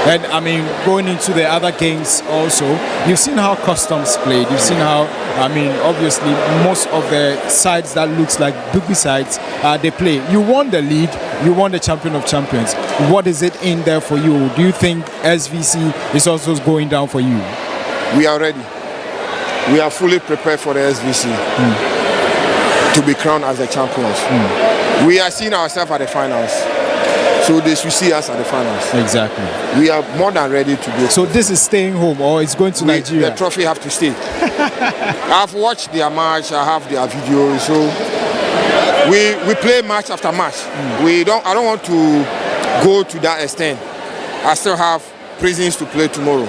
And I mean, going into the other games also, you've seen how Customs played. You've seen how, I mean, obviously most of the sides that looks like boogie sides, they play. You won the league. You won the Champion of Champions. What is it in there for you? Do you think SVC is also going down for you? We are ready. We are fully prepared for the SVC to be crowned as the champions. We are seeing ourselves at the finals. So they should see us at the finals. Exactly. We are more than ready to go. So this is staying home, or it's going to Nigeria? The trophy have to stay. I've watched their match. I have their videos. So we play match after match. I don't want to go to that extent. I still have Prisons to play tomorrow.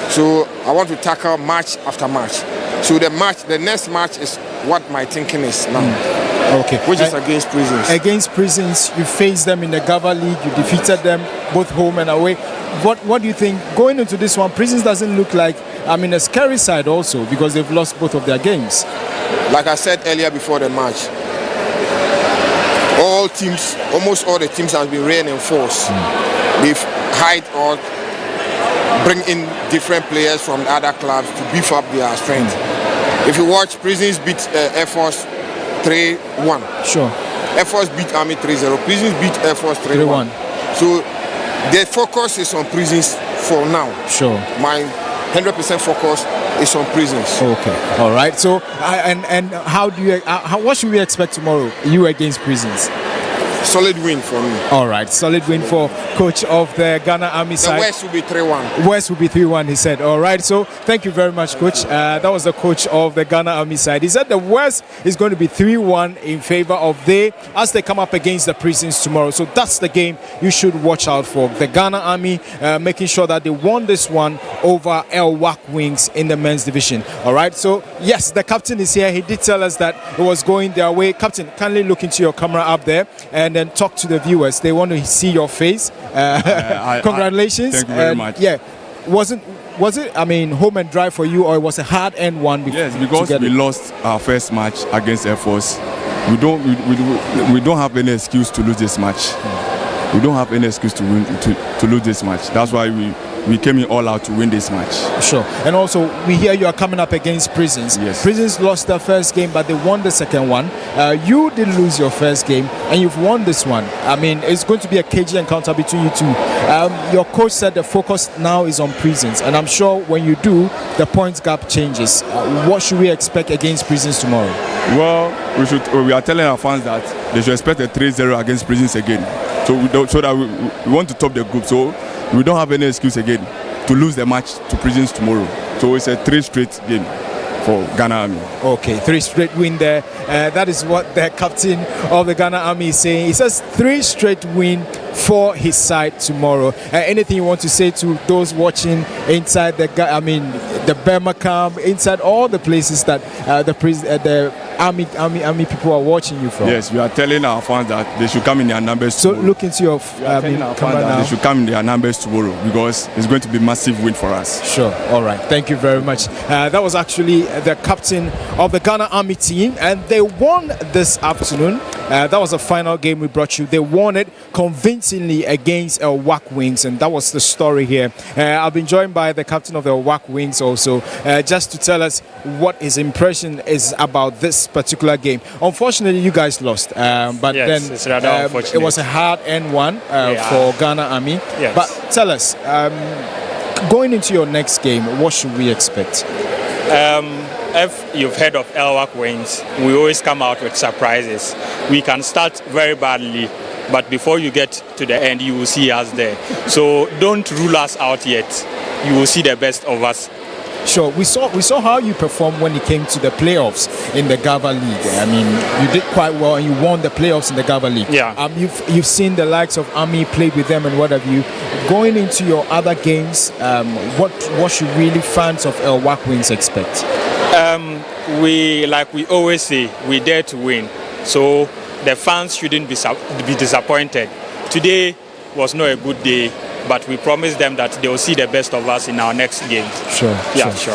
So I want to tackle match after match. So the next match is what my thinking is now. Okay. Which is against Prisons. Against Prisons, you faced them in the Gava League. You defeated them both home and away. What do you think going into this one? Prisons doesn't look like, I mean, a scary side also, because they've lost both of their games. Like I said earlier before the match, almost all the teams have been reinforced. They've hired or bring in different players from other clubs to beef up their strength. If you watch, Prisons beat Air Force 3-1. Sure. Air Force beat Army 3-0. Prisons beat Air Force 3-1. So the focus is on Prisons for now. Sure. My 100% focus is on Prisons. Okay. All right. So and how do you what should we expect tomorrow? You against Prisons? Solid win for me. All right, solid win for coach of the Ghana Army side. The West will be 3-1. West will be 3-1, he said. All right, so thank you very much, coach. That was the coach of the Ghana Army side. He said the West is going to be 3-1 in favor of they as they come up against the Prisons tomorrow. So that's the game you should watch out for. The Ghana Army making sure that they won this one over El-Wak Wings in the men's division. All right, so yes, the captain is here. He did tell us that it was going their way. Captain, kindly look into your camera up there and then talk to the viewers. They want to see your face. Congratulations. Thank you very much. Yeah, was it? I mean, home and dry for you, or it was a hard-earned one? Yes, because we lost our first match against Air Force. We don't have any excuse to lose this match. we don't have any excuse to win to lose this match. That's why we came in all out to win this match. Sure. And also, we hear you are coming up against Prisons. Yes. Prisons lost their first game, but they won the second one. You did lose your first game, and you've won this one. I mean, it's going to be a cagey encounter between you two. Your coach said the focus now is on Prisons, and I'm sure when you do, the points gap changes. What should we expect against Prisons tomorrow? Well, we are telling our fans that they should expect a 3-0 against Prisons again. So that we want to top the group. So we don't have any excuse again to lose the match to Prisons tomorrow. So it's a 3 straight game for Ghana Army. Okay, 3 straight win there. That is what the captain of the Ghana Army is saying. He says 3 straight win for his side tomorrow. Anything you want to say to those watching inside the Burma camp, inside all the places that the army people are watching you from? Yes, we are telling our fans that they should come in their numbers tomorrow. So look into your camera now. They should come in their numbers tomorrow because it's going to be a massive win for us. Sure. All right. Thank you very much. That was actually the captain of the Ghana Army team, and they won this afternoon. That was the final game we brought you. They won it convincingly against El-Wak Wings, and that was the story here. I've been joined by the captain of the El-Wak Wings also, just to tell us what his impression is about this particular game. Unfortunately, you guys lost, but yes, then it's rather unfortunate. It was a hard-earned one for Ghana Army. Yes. But tell us, going into your next game, what should we expect? If you've heard of El-Wak Wings, we always come out with surprises. We can start very badly, but before you get to the end, you will see us there. So don't rule us out yet. You will see the best of us. Sure, we saw how you performed when it came to the playoffs in the Gava League. I mean, you did quite well and you won the playoffs in the Gava League. Yeah. You've seen the likes of Army, played with them and what have you. Going into your other games, what should really fans of El-Wak Wings expect? Like we always say, we dare to win. So the fans shouldn't be disappointed. Today was not a good day, but we promise them that they will see the best of us in our next game. Sure.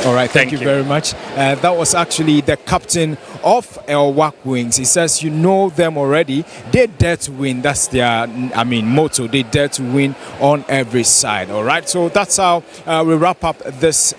All right, thank you very much. That was actually the captain of El-Wak Wings. He says, you know them already. They dare to win. That's their, motto. They dare to win on every side. All right, so that's how we wrap up this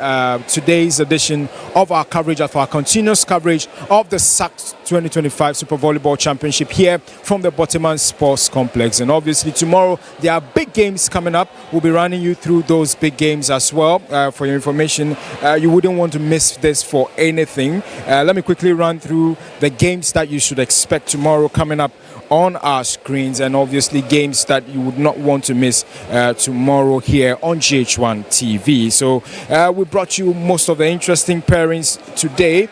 today's edition of our coverage, of our continuous coverage of the SAC 2025 Super Volleyball Championship here from the Borteyman Sports Complex. And obviously tomorrow there are big games coming up. We'll be running you through those big games as well. For your information, you wouldn't want to miss this for anything. Let me quickly run through the games that you should expect tomorrow coming up on our screens, and obviously games that you would not want to miss tomorrow here on GHOne TV. So we brought you most of the interesting pairings today.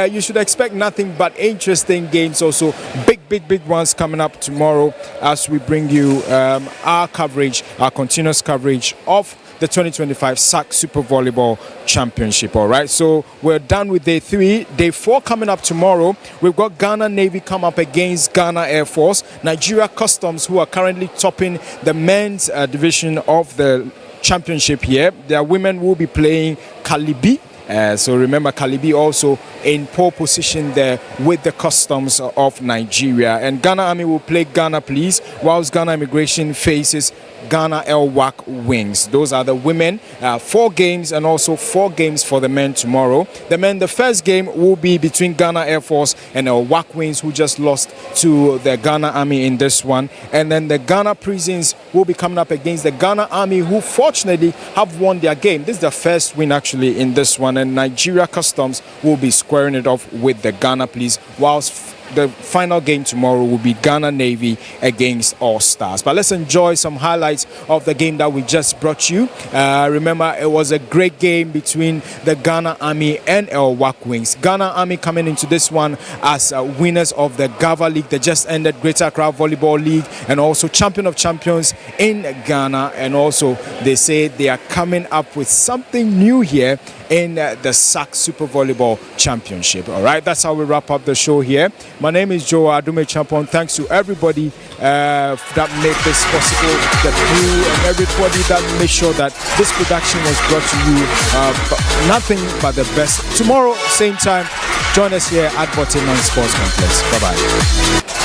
You should expect nothing but interesting games, also big ones coming up tomorrow as we bring you our coverage, our continuous coverage of the 2025 SAC Super Volleyball Championship. All right, so we're done with day 3. Day 4 coming up tomorrow. We've got Ghana Navy come up against Ghana Air Force. Nigeria Customs, who are currently topping the men's division of the championship here. Their women will be playing Kalibi. So remember, Kalibi also in pole position there with the Customs of Nigeria. And Ghana Army will play Ghana Police, whilst Ghana Immigration faces Ghana El-Wak Wings. Those are the women. 4 games and also 4 games for the men tomorrow. The men, the first game will be between Ghana Air Force and El-Wak Wings, who just lost to the Ghana Army in this one. And then the Ghana Prisons will be coming up against the Ghana Army, who fortunately have won their game. This is their first win actually in this one. And Nigeria Customs will be squaring it off with the Ghana Police, whilst the final game tomorrow will be Ghana Navy against All Stars. But let's enjoy some highlights of the game that we just brought you. Remember, it was a great game between the Ghana Army and El-Wak Wings. Ghana Army coming into this one as winners of the Gava League, the just ended Greater Accra Volleyball League, and also champion of champions in Ghana. And also they say they are coming up with something new here in the SAC Super Volleyball Championship. All right, that's how we wrap up the show here. My name is Joe Adume Champon. Thanks to everybody that made this possible, the crew and everybody that made sure that this production was brought to you. Nothing but the best. Tomorrow, same time, join us here at Borteyman Sports Complex. Bye-bye.